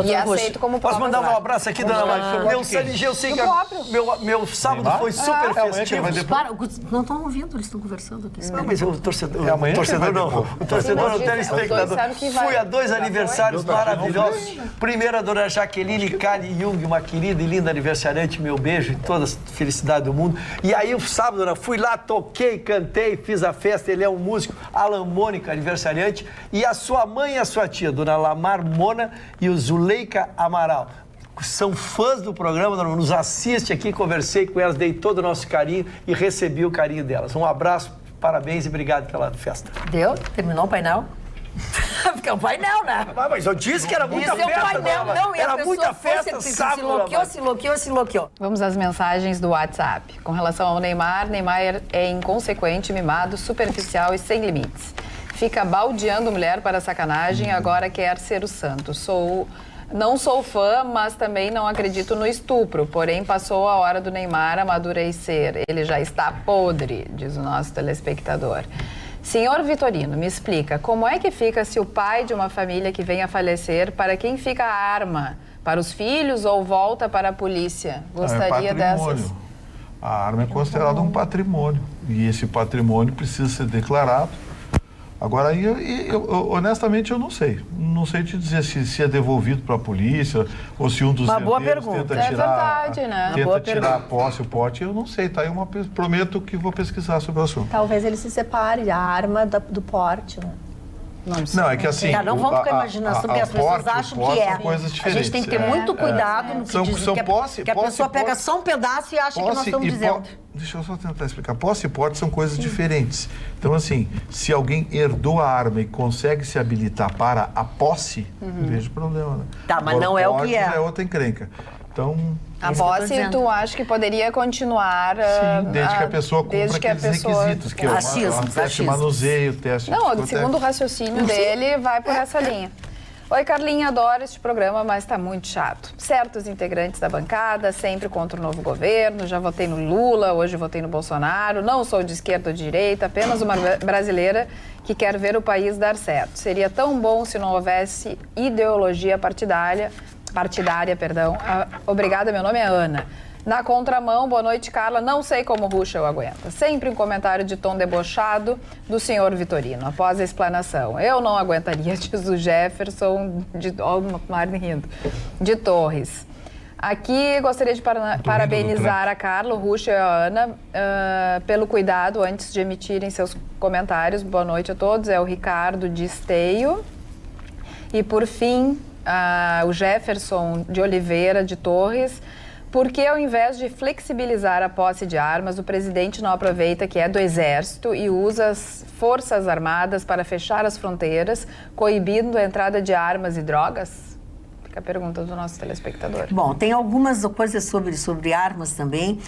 E aceito como prova. Posso mandar um abraço aqui, dona Maria? Meu CNG, eu sei que meu sábado foi super festivo. Não estão ouvindo, eles estão conversando aqui. Não, mas o torcedor não. O torcedor não, o telespectador. Fui a 2 aniversários maravilhosos. Primeiro, a dona Jaqueline Kali Jung, uma querida e linda aniversariante, meu beijo e toda a felicidade do mundo. E aí, o sábado, dona, fui lá, toquei, cantei, fiz a festa. Ele é um músico, Alan Mônica, aniversariante. E a sua mãe e a sua tia, dona Lamar Mona e o Zuleika Amaral. São fãs do programa, nos assiste aqui, conversei com elas, dei todo o nosso carinho e recebi o carinho delas. Um abraço, parabéns e obrigado pela festa. Deu? Terminou o painel? Porque é um painel, né? Mas eu disse que era muita festa. Isso é um painel, não. Era muita festa, se enlouqueou. Vamos às mensagens do WhatsApp. Com relação ao Neymar é inconsequente, mimado, superficial e sem limites. Fica baldeando mulher para sacanagem, agora quer ser o santo. Não sou fã, mas também não acredito no estupro. Porém, passou a hora do Neymar amadurecer. Ele já está podre, diz o nosso telespectador. Senhor Vitorino, me explica, como é que fica se o pai de uma família que vem a falecer, para quem fica a arma? Para os filhos ou volta para a polícia? Gostaria dessas... A arma é considerada um patrimônio. E esse patrimônio precisa ser declarado. Agora, honestamente, eu não sei. Não sei te dizer se é devolvido para a polícia ou se um dos herdeiros tenta tirar, tirar a posse, o pote. Eu não sei, tá? Eu prometo que vou pesquisar sobre o assunto. Talvez ele se separe a arma do porte, né? Não, é que assim... Não vamos ficar imaginando, porque as pessoas acham que é. A gente tem que ter muito cuidado no que diz. Que a pessoa pega só um pedaço e acha que nós estamos dizendo. Deixa eu só tentar explicar. Posse e porte são coisas diferentes. Então, assim, se alguém herdou a arma e consegue se habilitar para a posse, não vejo problema, né? Tá, mas não é o que é. É outra encrenca. Então... A posse, tu acha que poderia continuar... Sim, desde que a pessoa cumpra aqueles requisitos, que é o teste de manuseio, o teste... Não, segundo o raciocínio dele, vai por essa linha. Oi, Carlinha, adoro este programa, mas está muito chato. Certos integrantes da bancada, sempre contra o novo governo, já votei no Lula, hoje votei no Bolsonaro, não sou de esquerda ou de direita, apenas uma brasileira que quer ver o país dar certo. Seria tão bom se não houvesse ideologia partidária. Obrigada, meu nome é Ana. Na contramão, boa noite, Carla. Não sei como o Ruschel aguenta. Sempre um comentário de tom debochado do senhor Vitorino, após a explanação. Eu não aguentaria, diz o Jefferson, de Torres. Aqui, gostaria de parabenizar a Carla, o Ruschel e a Ana pelo cuidado antes de emitirem seus comentários. Boa noite a todos. É o Ricardo de Esteio. E, por fim, o Jefferson de Oliveira, de Torres. Porque, ao invés de flexibilizar a posse de armas, o presidente não aproveita que é do Exército e usa as Forças Armadas para fechar as fronteiras, coibindo a entrada de armas e drogas? Fica a pergunta do nosso telespectador. Bom, tem algumas coisas sobre armas também.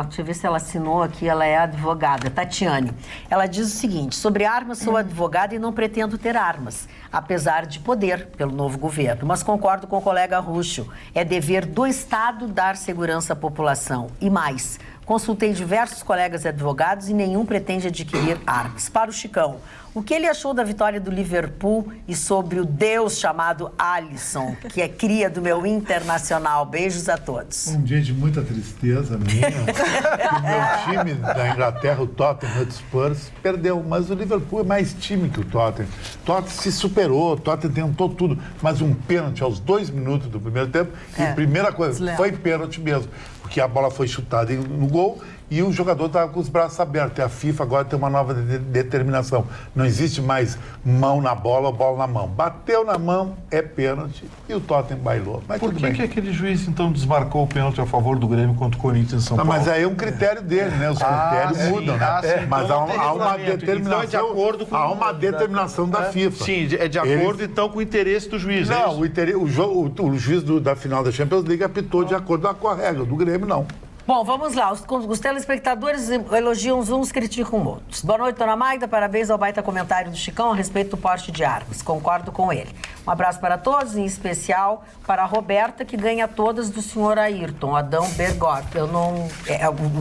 Deixa eu ver se ela assinou aqui, ela é advogada, Tatiane. Ela diz o seguinte: sobre armas, sou advogada e não pretendo ter armas, apesar de poder pelo novo governo. Mas concordo com o colega Ruschel, é dever do Estado dar segurança à população. E mais, Consultei diversos colegas advogados e nenhum pretende adquirir armas. Para o Chicão, o que ele achou da vitória do Liverpool e sobre o Deus chamado Alisson, que é cria do meu Internacional? Beijos a todos. Um dia de muita tristeza minha. O meu time da Inglaterra, o Tottenham Hotspur, perdeu. Mas o Liverpool é mais time que o Tottenham. O Tottenham se superou, o Tottenham tentou tudo. Mas um pênalti aos 2 minutos do primeiro tempo. E a primeira coisa, foi pênalti mesmo. Porque a bola foi chutada no gol e o jogador estava com os braços abertos. E a FIFA agora tem uma nova determinação. Não existe mais mão na bola ou bola na mão. Bateu na mão, é pênalti. E o Tottenham bailou. Mas por que aquele juiz, então, desmarcou o pênalti a favor do Grêmio contra o Corinthians em São Paulo? Mas aí é um critério dele, né? Os critérios mudam, né? Mas então há uma determinação, de acordo com determinação da FIFA. Sim, é de acordo, então, com o interesse do juiz. Não, o juiz da final da Champions League apitou de acordo com a regra. Do Grêmio, não. Bom, vamos lá. Os telespectadores elogiam uns, criticam outros. Boa noite, dona Magda. Parabéns ao baita comentário do Chicão a respeito do porte de armas. Concordo com ele. Um abraço para todos, em especial para a Roberta, que ganha todas do senhor Ayrton, Adão Bergot. Eu não...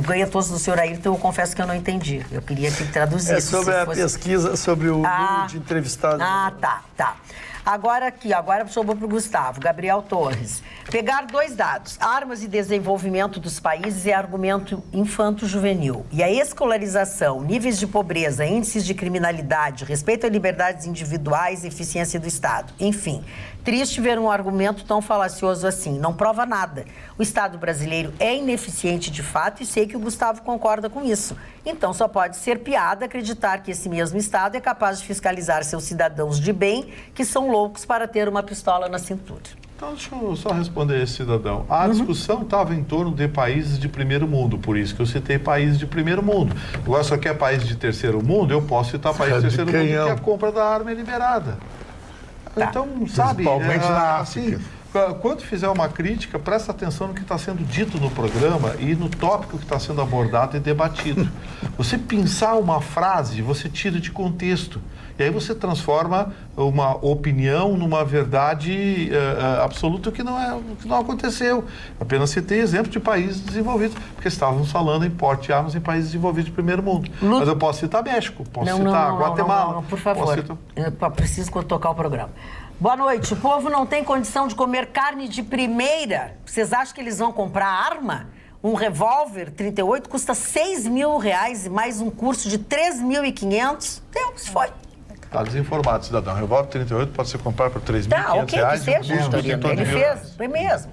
ganha todas do senhor Ayrton, eu confesso que eu não entendi. Eu queria que ele traduzisse. É sobre a pesquisa, sobre o número de entrevistados. Tá. Agora sobrou para o Gustavo. Gabriel Torres. Pegar 2 dados. Armas e desenvolvimento dos países é argumento infanto-juvenil. E a escolarização, níveis de pobreza, índices de criminalidade, respeito a liberdades individuais e eficiência do Estado. Enfim, triste ver um argumento tão falacioso assim. Não prova nada. O Estado brasileiro é ineficiente de fato e sei que o Gustavo concorda com isso. Então só pode ser piada acreditar que esse mesmo Estado é capaz de fiscalizar seus cidadãos de bem que são loucos para ter uma pistola na cintura. Então, deixa eu só responder esse cidadão. A discussão estava em torno de países de primeiro mundo, por isso que eu citei países de primeiro mundo. Agora, só que é país de terceiro mundo, eu posso citar país de terceiro mundo que a compra da arma é liberada. Tá. Então, sabe, principalmente na África. Assim, quando fizer uma crítica, presta atenção no que está sendo dito no programa e no tópico que está sendo abordado e debatido. Você pensar uma frase, você tira de contexto. E aí você transforma uma opinião numa verdade absoluta que não aconteceu. Apenas citei exemplo de países desenvolvidos, porque estávamos falando em porte de armas em países desenvolvidos de primeiro mundo. Mas eu posso citar México, posso citar Guatemala. Não, por favor. Eu preciso tocar o programa. Boa noite. O povo não tem condição de comer carne de primeira. Vocês acham que eles vão comprar arma? Um revólver 38 custa R$6.000 e mais um curso de 3.500. Deus, foi. Está desinformado, cidadão. Revólver 38 pode ser comprado por R$3.500. Tá, ok, que seja, Vitorino. Ele fez, foi mesmo.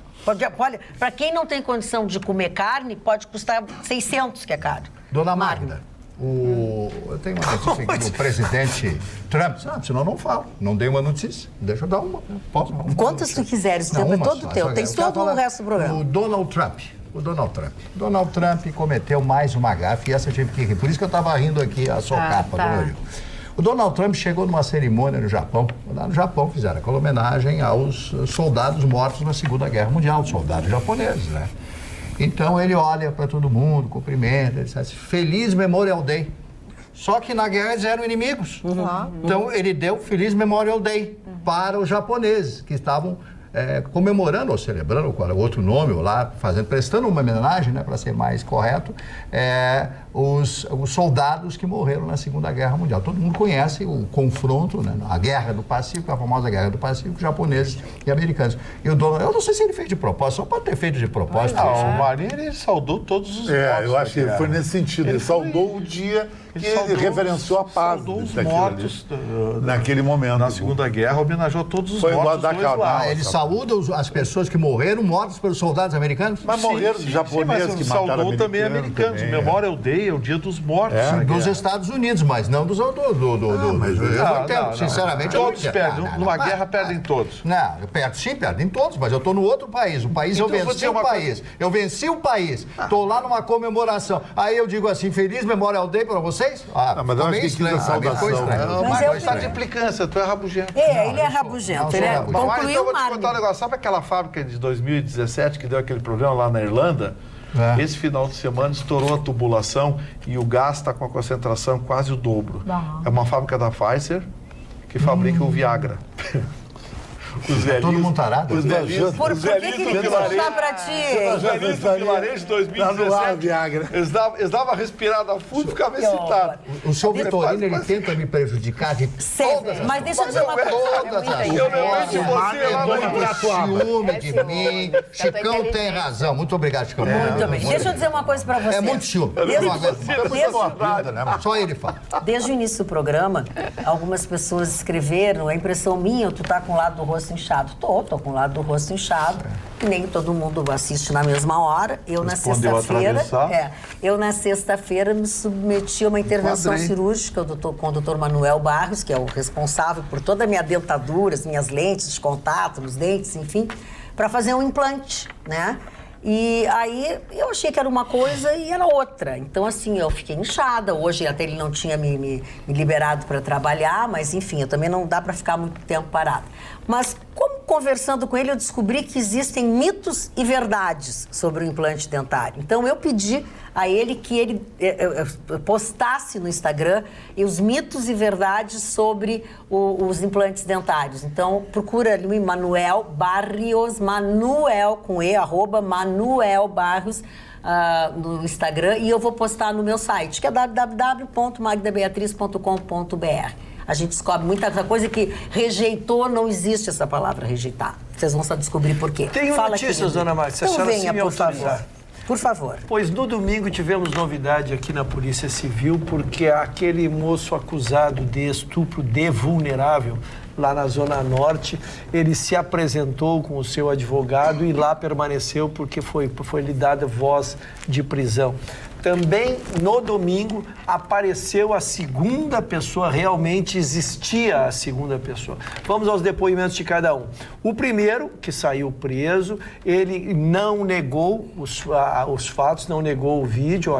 Olha, para quem não tem condição de comer carne, pode custar 600, que é caro. Dona Magda, eu tenho uma notícia aqui do presidente Trump. Senão eu não falo. Não dei uma notícia. Deixa eu dar uma. Posso? Quantas tu quiseres, o tempo é todo teu. Tem todo o resto do programa. O Donald Trump. Donald Trump cometeu mais uma gafe e essa eu tive que rir. Por isso que eu estava rindo aqui a socapa do meu. O Donald Trump chegou numa cerimônia no Japão. Lá no Japão fizeram aquela homenagem aos soldados mortos na Segunda Guerra Mundial, soldados japoneses, né? Então ele olha para todo mundo, cumprimenta, ele diz assim, Feliz Memorial Day. Só que na guerra eles eram inimigos. Então ele deu Feliz Memorial Day para os japoneses que estavam comemorando ou celebrando, qual é o outro nome, ou lá, prestando uma homenagem, né, para ser mais correto, os soldados que morreram na Segunda Guerra Mundial. Todo mundo conhece o confronto, né, a Guerra do Pacífico, a famosa Guerra do Pacífico, japoneses e americanos. E o Donald, eu não sei se ele fez de propósito, só pode ter feito de propósito. O Marinho, ele saudou todos os mortos. Eu acho que foi nesse sentido. Ele saudou o dia que ele reverenciou a paz. Saudou os mortos naquele momento. Na Segunda Guerra, homenageou todos os mortos dos dois lados. Ele saúda as pessoas que morreram mortos pelos soldados americanos? Mas morreram os japoneses que mataram saudou também americanos. O Memorial Day é o dia dos mortos. Dos Estados Unidos, mas não dos sinceramente, todos perdem. Numa guerra perdem todos. Não, perdem todos, mas eu estou no outro país. O país, então, eu venci o país. Eu venci o país. Estou lá numa comemoração. Aí eu digo assim, Feliz Memorial Day para vocês? Mas eu acho que estranho. Mas está de implicância, tu é rabugento. Ele é rabugento. Então eu vou te contar um negócio. Sabe aquela fábrica de 2017 que deu aquele problema lá na Irlanda? Esse final de semana estourou a tubulação e o gás está com a concentração quase o dobro. É uma fábrica da Pfizer que fabrica o Viagra. Todo mundo tarado? Os velhinhos Por que ele quis contar pra ti? Os velhinhos do Guimarães de 2017. Eles davam a respirada a fundo e ficavam excitados. O senhor Vitorino, ele tenta me prejudicar de todas as Mas deixa eu dizer uma coisa. Todas as Eu lembrei de você lá no ciúme de mim. Chicão tem razão. Muito obrigado, Chicão. Muito bem. Deixa eu dizer uma coisa pra você. É muito ciúme. Só ele fala. Desde o início do programa, algumas pessoas escreveram, a impressão minha, tu tá com o lado do rosto inchado. Tô com o lado do rosto inchado. Nem todo mundo assiste na mesma hora. Eu na sexta-feira me submeti a uma intervenção cirúrgica com o Dr. Manuel Barros, que é o responsável por toda a minha dentadura, as minhas lentes de contato nos dentes, enfim, para fazer um implante, né? E aí eu achei que era uma coisa e era outra. Então, assim, eu fiquei inchada. Hoje até ele não tinha me liberado para trabalhar, mas enfim, eu também não dá para ficar muito tempo parada. Mas como conversando com ele, eu descobri que existem mitos e verdades sobre o implante dentário. Então, eu pedi a ele que ele postasse no Instagram os mitos e verdades sobre os implantes dentários. Então, procura ali o Manuel Barrios, Manuel com E, @Manuel Barrios, no Instagram, e eu vou postar no meu site, que é www.magdabeatriz.com.br. A gente descobre muita coisa que rejeitou, não existe essa palavra rejeitar. Vocês vão só descobrir por quê. Tenho notícias, dona Márcia, então venha, por favor. Por favor. Pois no domingo tivemos novidade aqui na Polícia Civil, porque aquele moço acusado de estupro de vulnerável, lá na Zona Norte, ele se apresentou com o seu advogado e lá permaneceu porque foi lhe dada voz de prisão. Também, no domingo, apareceu a segunda pessoa, realmente existia a segunda pessoa. Vamos aos depoimentos de cada um. O primeiro, que saiu preso, ele não negou os fatos, não negou o vídeo,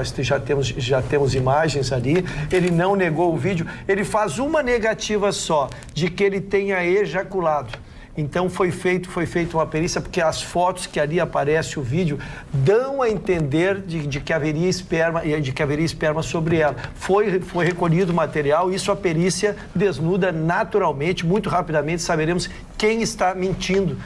já temos imagens ali, ele não negou o vídeo, ele faz uma negativa só, de que ele tenha ejaculado. Então foi feita uma perícia, porque as fotos que ali aparece o vídeo dão a entender de que haveria esperma sobre ela. Foi recolhido o material, isso a perícia desnuda naturalmente, muito rapidamente saberemos quem está mentindo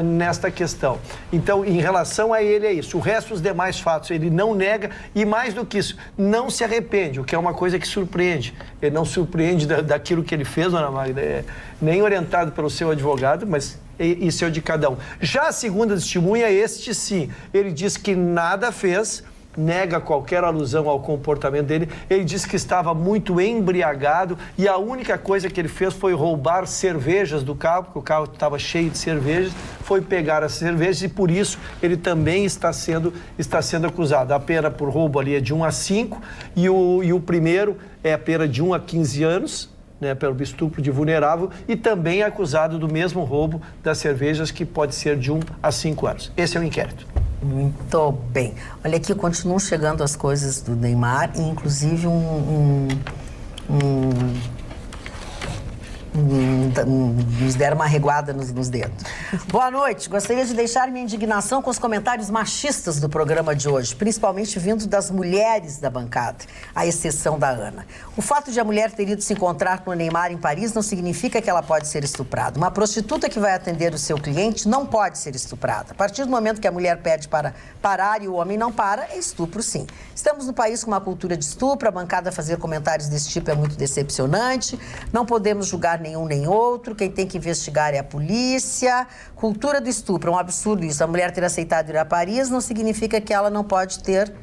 nesta questão. Então, em relação a ele é isso. O resto, os demais fatos, ele não nega e, mais do que isso, não se arrepende, o que é uma coisa que surpreende. Ele não surpreende daquilo que ele fez, dona Magda, nem orientado pelo seu advogado, mas isso é o de cada um. Já a segunda testemunha, este sim, ele diz que nada fez, nega qualquer alusão ao comportamento dele. Ele disse que estava muito embriagado e a única coisa que ele fez foi roubar cervejas do carro, porque o carro estava cheio de cervejas, foi pegar as cervejas e por isso ele também está sendo acusado. A pena por roubo ali é de 1 a 5 e o primeiro é a pena de 1 a 15 anos, né, pelo estupro de vulnerável, e também é acusado do mesmo roubo das cervejas, que pode ser de 1 a 5 anos. Esse é o inquérito. Muito bem. Olha aqui, continuam chegando as coisas do Neymar, e inclusive nos deram uma reguada nos dedos. Boa noite. Gostaria de deixar minha indignação com os comentários machistas do programa de hoje, principalmente vindo das mulheres da bancada, à exceção da Ana. O fato de a mulher ter ido se encontrar com o Neymar em Paris não significa que ela pode ser estuprada. Uma prostituta que vai atender o seu cliente não pode ser estuprada. A partir do momento que a mulher pede para parar e o homem não para, é estupro sim. Estamos no país com uma cultura de estupro, a bancada fazer comentários desse tipo é muito decepcionante, não podemos julgar nenhum nem outro, quem tem que investigar é a polícia. Cultura do estupro, é um absurdo isso. A mulher ter aceitado ir a Paris não significa que ela não pode ter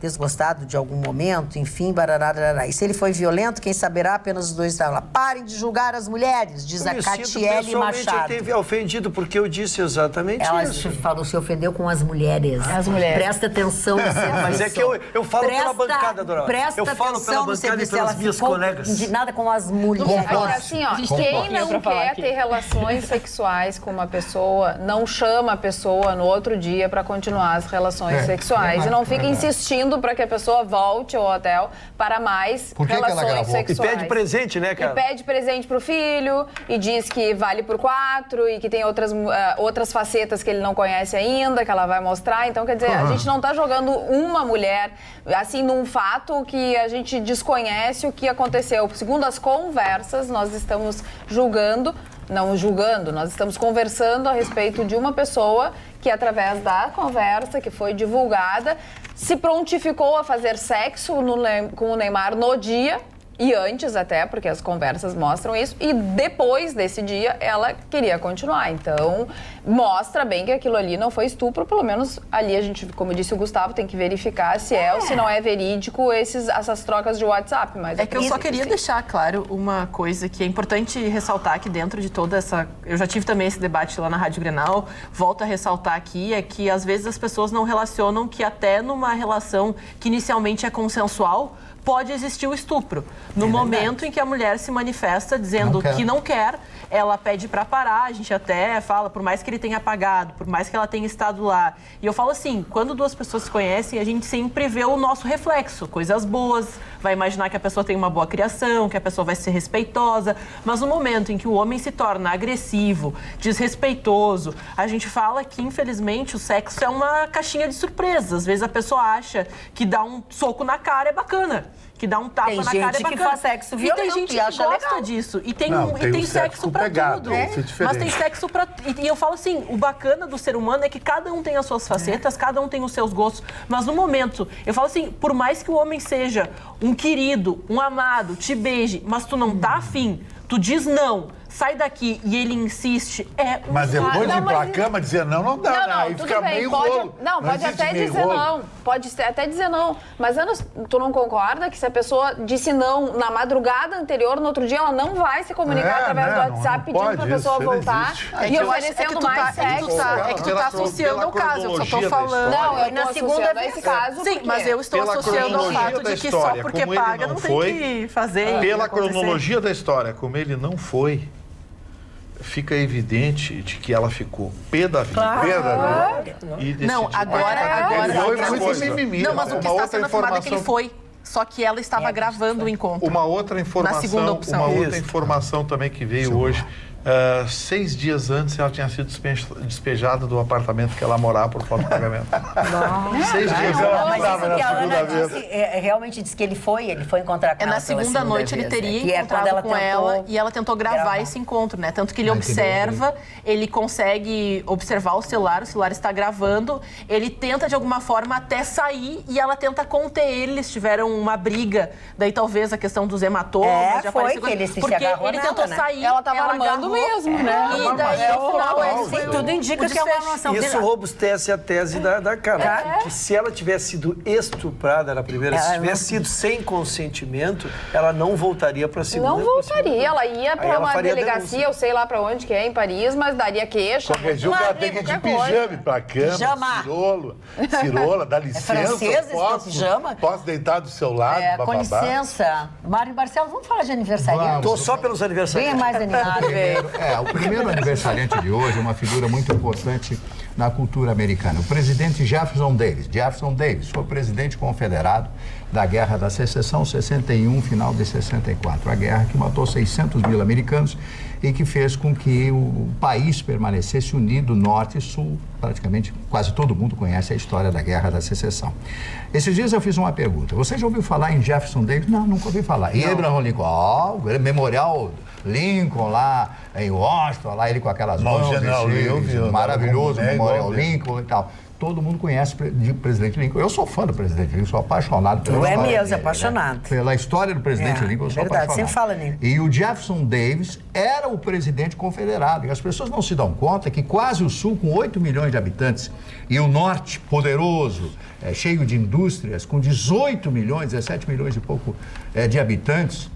desgostado de algum momento, enfim, barararará. E se ele foi violento, quem saberá, apenas os dois estavam lá. Parem de julgar as mulheres, diz a Catiele Machado. Eu teve ofendido porque eu disse exatamente isso. Ela falou, se ofendeu com as mulheres. As mulheres. Presta atenção no serviço. Mas é que eu falo pela bancada, dona. Presta atenção no serviço. Ela ficou indignada com as mulheres. Agora, assim, ó, quem não quer ter relações sexuais com uma pessoa, não chama a pessoa no outro dia para continuar as relações sexuais. E não fica insistindo para que a pessoa volte ao hotel para mais relações sexuais. E pede presente, né, cara? E pede presente pro filho e diz que vale por 4 e que tem outras facetas que ele não conhece ainda, que ela vai mostrar. Então, quer dizer, a gente não tá jogando uma mulher, assim, num fato que a gente desconhece o que aconteceu. Segundo as conversas, nós estamos julgando não julgando, nós estamos conversando a respeito de uma pessoa que, através da conversa que foi divulgada, se prontificou a fazer sexo com o Neymar no dia, e antes até, porque as conversas mostram isso, e depois desse dia ela queria continuar. Então, mostra bem que aquilo ali não foi estupro, pelo menos ali a gente, como disse o Gustavo, tem que verificar se é ou se não é verídico essas trocas de WhatsApp. Mas é que eu só queria deixar claro uma coisa que é importante ressaltar aqui dentro de toda essa... Eu já tive também esse debate lá na Rádio Grenal, volto a ressaltar aqui, é que às vezes as pessoas não relacionam que até numa relação que inicialmente é consensual, pode existir o estupro. No momento em que a mulher se manifesta dizendo que não quer, ela pede para parar, a gente até fala, por mais que ele tenha pagado, por mais que ela tenha estado lá. E eu falo assim, quando duas pessoas se conhecem, a gente sempre vê o nosso reflexo, coisas boas, vai imaginar que a pessoa tem uma boa criação, que a pessoa vai ser respeitosa, mas no momento em que o homem se torna agressivo, desrespeitoso, a gente fala que, infelizmente, o sexo é uma caixinha de surpresas. Às vezes a pessoa acha que dar um soco na cara é bacana, que dá um tapa na cara é bacana. Tem gente que faz sexo violento e tem gente que gosta legal disso. E tem, tem sexo pra tudo. Mas tem sexo pra... E eu falo assim, o bacana do ser humano é que cada um tem as suas facetas, cada um tem os seus gostos. Mas no momento, eu falo assim, por mais que o homem seja um querido, um amado, te beije, mas tu não tá afim, tu diz não, sai daqui e ele insiste, Mas depois de ir pra cama dizer não, não dá, né? Aí fica meio rolo. Não, pode até dizer não. Pode até dizer não. Mas, Ana, tu não concorda que se a pessoa disse não na madrugada anterior, no outro dia ela não vai se comunicar através do WhatsApp pedindo pra pessoa voltar e oferecendo mais sexo? É que tu tá associando ao caso, eu só tô falando. Não, eu tô associando a esse caso. Sim, mas eu estou associando ao fato de que só porque paga não tem que fazer. Pela cronologia da história, como ele não foi, fica evidente de que ela ficou pé da vida. Não, agora foi muito mimimi. Não, mas o que está sendo afirmado é que ele foi. Só que ela estava gravando o encontro. Uma outra informação, na segunda opção. Uma outra informação também que veio hoje. 6 dias antes ela tinha sido despejada do apartamento que ela morava por falta de pagamento. 6 dias ela morava na segunda vez. Realmente disse que ele foi encontrar com ela. Na segunda noite ele teria encontrado com ela e ela tentou gravar esse encontro, né? Tanto que ele observa, ele consegue observar o celular está gravando, ele tenta de alguma forma até sair e ela tenta conter ele, eles tiveram uma briga, daí talvez a questão dos hematomas, foi que ele se porque ele tentou sair, ela tava armando mesmo, né? E daí, no final, tudo indica que é uma armação. Isso robustece a tese da Carla. Que se ela tivesse sido estuprada na primeira, se tivesse sido sem consentimento, ela não voltaria para a segunda. Não voltaria. Ela ia para uma delegacia, eu sei lá para onde que é, em Paris, mas daria queixa. Qualquer dia ela tem que ir de pijama pra cama, cirola, dá licença. Posso deitar do seu lado, com licença. Mário Barcelos, vamos falar de aniversário. Estou só pelos aniversários. Bem mais animado, velho. O primeiro aniversariante de hoje é uma figura muito importante na cultura americana. O presidente Jefferson Davis. Jefferson Davis foi o presidente confederado da Guerra da Secessão, 61, final de 64. A guerra que matou 600 mil americanos e que fez com que o país permanecesse unido, norte e sul. Praticamente quase todo mundo conhece a história da Guerra da Secessão. Esses dias eu fiz uma pergunta. Você já ouviu falar em Jefferson Davis? Não, nunca ouvi falar. E Abraham Lincoln? O Memorial Lincoln lá em Washington, lá ele com aquelas mãos, maravilhoso Memorial Lincoln e tal. Todo mundo conhece o presidente Lincoln. Eu sou fã do presidente Lincoln, sou apaixonado pela história dele, mesmo, apaixonado. Pela história do presidente Lincoln, eu sou apaixonado. Sempre fala nele. E o Jefferson Davis era o presidente confederado. E as pessoas não se dão conta que quase o sul, com 8 milhões de habitantes, e o norte, poderoso, cheio de indústrias, com 18 milhões, 17 milhões e pouco de habitantes,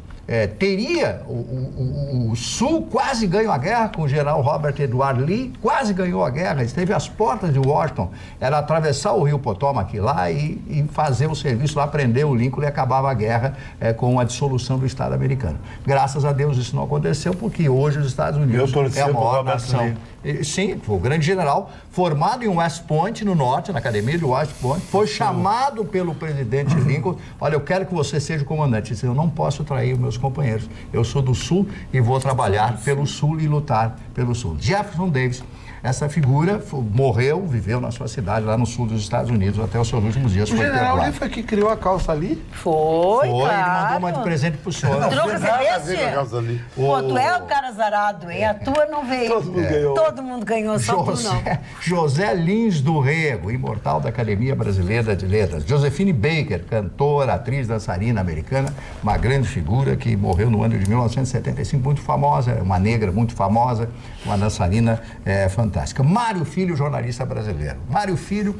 teria o Sul quase ganhou a guerra com o general Robert Edward Lee, quase ganhou a guerra, esteve às portas de Washington, era atravessar o rio Potomac lá e fazer o serviço lá, prender o Lincoln e acabava a guerra com a dissolução do Estado americano. Graças a Deus isso não aconteceu, porque hoje os Estados Unidos é a maior nação. Sim, foi o grande general, formado em West Point, no norte, na academia de West Point, foi chamado pelo presidente Lincoln, olha, eu quero que você seja o comandante. Ele disse, eu não posso trair meus companheiros, eu sou do Sul e vou trabalhar pelo Sul e lutar pelo Sul. Jefferson Davis Essa figura morreu, viveu na sua cidade, lá no sul dos Estados Unidos, até os seus últimos dias. O general Lee foi que criou a calça ali? Foi, ele mandou uma de presente pro senhor. Tu não recebeste? Pô, tu é o cara azarado, hein? A tua não veio. Todo mundo ganhou. Todo mundo ganhou, só tu não. José Lins do Rego, imortal da Academia Brasileira de Letras. Josephine Baker, cantora, atriz, dançarina americana, uma grande figura que morreu no ano de 1975, muito famosa, uma negra muito famosa, uma dançarina fantástica. Mário Filho, jornalista brasileiro. Mário Filho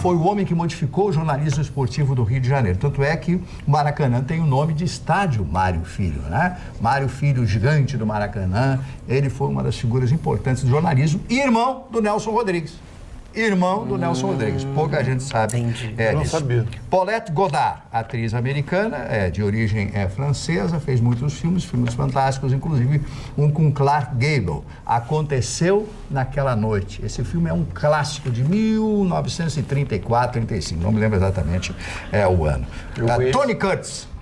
foi o homem que modificou o jornalismo esportivo do Rio de Janeiro. Tanto é que o Maracanã tem o nome de estádio Mário Filho, né? Mário Filho, gigante do Maracanã, ele foi uma das figuras importantes do jornalismo e irmão do Nelson Rodrigues. Irmão do Nelson Rodrigues. Pouca gente sabe. Eu não sabia. Paulette Goddard, atriz americana, de origem francesa, fez muitos filmes fantásticos, inclusive um com Clark Gable. Aconteceu naquela noite. Esse filme é um clássico de 1934, 35, não me lembro exatamente o ano. Tony Curtis.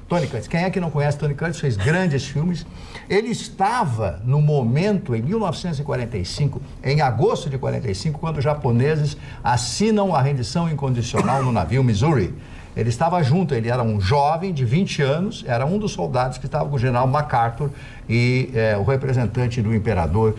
Quem é que não conhece Tony Curtis? Fez grandes filmes. Ele estava no momento, em 1945, em agosto de 45, quando os japoneses assinam a rendição incondicional no navio Missouri. Ele estava junto, ele era um jovem de 20 anos, era um dos soldados que estava com o general MacArthur e o representante do imperador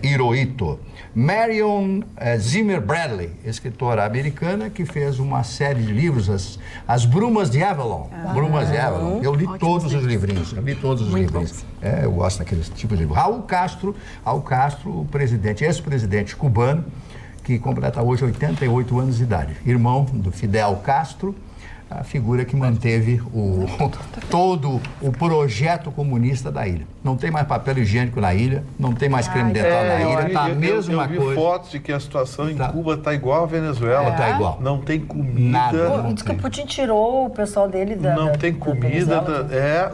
Hirohito. Marion Zimmer Bradley, escritora americana, que fez uma série de livros, As Brumas de Avalon. Brumas de Avalon. Eu li todos os livrinhos, eu gosto daquele tipo de livro. Raul Castro, o presidente, ex-presidente cubano, que completa hoje 88 anos de idade. Irmão do Fidel Castro, a figura que manteve todo o projeto comunista da ilha. Não tem mais papel higiênico na ilha, não tem mais creme dental na ilha, tá a mesma coisa. Eu vi fotos de que a situação em Cuba está igual à Venezuela. Tá igual. Não tem comida. Nada. Diz que o Putin tirou o pessoal dele da Não tem comida.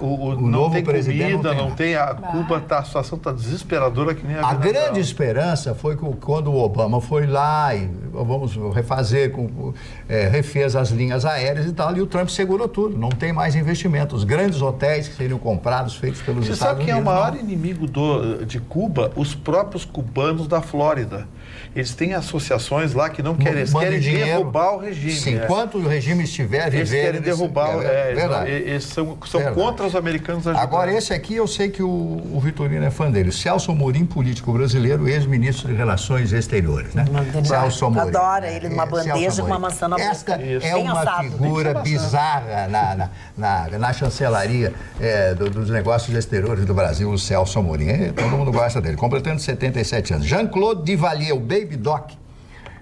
O não novo tem presidente comida, não tem. Cuba a situação está desesperadora que nem a Venezuela. A grande esperança foi que quando o Obama foi lá e vamos refazer, refez as linhas aéreas e tal, e o Trump segurou tudo. Não tem mais investimento. Os grandes hotéis que seriam comprados, feitos pelos Estados Unidos. Você sabe quem é o maior inimigo de Cuba? Os próprios cubanos da Flórida. Eles têm associações lá que não querem, eles querem derrubar o regime. Sim, enquanto o regime estiver vivendo... Eles querem derrubar, eles são contra os americanos ajudando. Agora, esse aqui eu sei que o Vitorino é fã dele. Celso Amorim, político brasileiro, ex-ministro de Relações Exteriores, né? Celso Amorim. Adora ele numa bandeja com uma maçã na boca. Esta é uma figura bizarra na chancelaria dos negócios exteriores do Brasil, o Celso Amorim. Todo mundo gosta dele. Completando 77 anos. Jean-Claude Duvalier, o Baby Doc,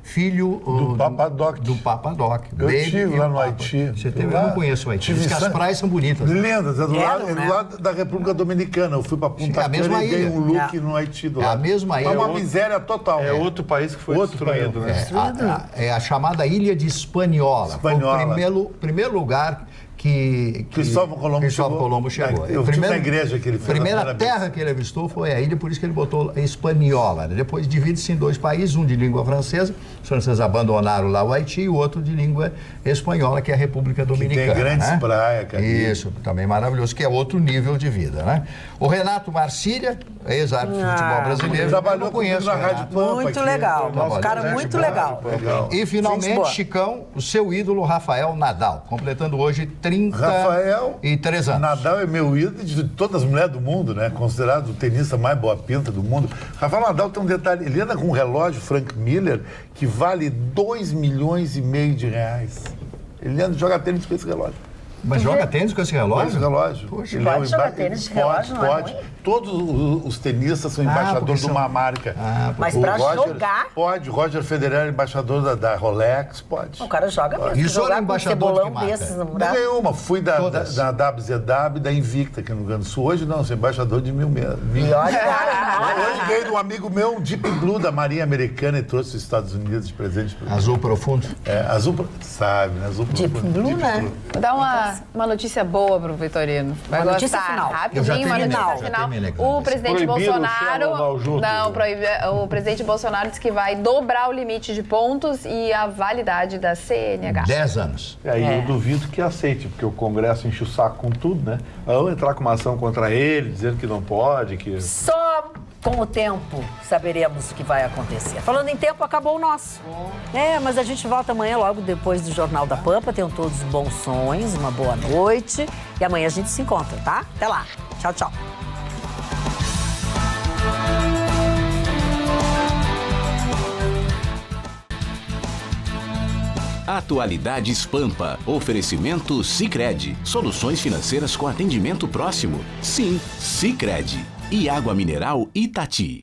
filho do Papa Doc. Eu estive lá no Haiti. Eu não conheço o Haiti. Diz que as praias são bonitas. Lindas, é do lado da República Dominicana. Eu fui para Punta Cana e dei um look no Haiti do lado. É a mesma ilha. É uma miséria total. É outro país que foi destruído, né? É a chamada Ilha de Hispaniola. Foi o primeiro lugar que Cristóvão Colombo chegou. Eu estive na igreja que ele fez. A primeira terra que ele avistou foi a ilha, por isso que ele botou Hispaniola. Né? Depois divide-se em dois países, um de língua francesa, os franceses abandonaram lá o Haiti, e o outro de língua espanhola, que é a República Dominicana. Que tem grandes praias, cara. Isso, também maravilhoso, que é outro nível de vida, né? O Renato Marcília, ex-árbitro de futebol brasileiro, trabalhou comigo na Rádio Pampa. Muito legal, um cara muito legal. E finalmente, Chicão, o seu ídolo Rafael Nadal, completando hoje 33 anos. Nadal é meu ídolo de todas as mulheres do mundo, né? Considerado o tenista mais boa pinta do mundo. Rafael Nadal tem um detalhe, ele anda com um relógio Frank Miller que vale 2,5 milhões de reais. Ele anda joga tênis com esse relógio. Mas joga tênis com esse relógio? Com esse relógio. Poxa, pode jogar tênis de relógio, pode. Todos os tenistas são embaixadores de uma marca. Mas pra jogar... Pode. Roger Federer, embaixador da Rolex, pode. O cara joga mesmo. E jogar com um cebolão desses no braço. Nenhuma. Fui da WZW, da Invicta, aqui no Rio Grande do Sul. Hoje não, sou embaixador de 1000 mesmo. Hoje ganhei de um amigo meu um Deep Blue da Marinha Americana e trouxe os Estados Unidos de presente. Azul profundo? Sabe, né? Azul Deep profundo. Blue, né? Vou dar uma notícia boa pro Vitorino. Vai uma notícia gostar. final. Rapidinho, uma notícia final. O presidente Bolsonaro... o presidente Bolsonaro disse que vai dobrar o limite de pontos e a validade da CNH. 10 anos. Eu duvido que aceite, porque o Congresso enche o saco com tudo, né? Vão entrar com uma ação contra ele, dizendo que não pode, que... Só Com o tempo, saberemos o que vai acontecer. Falando em tempo, acabou o nosso. Mas a gente volta amanhã, logo depois do Jornal da Pampa. Tenham todos bons sonhos, uma boa noite. E amanhã a gente se encontra, tá? Até lá. Tchau, tchau. Atualidades Pampa. Oferecimento Sicredi. Soluções financeiras com atendimento próximo. Sim, Sicredi. E água mineral Itati.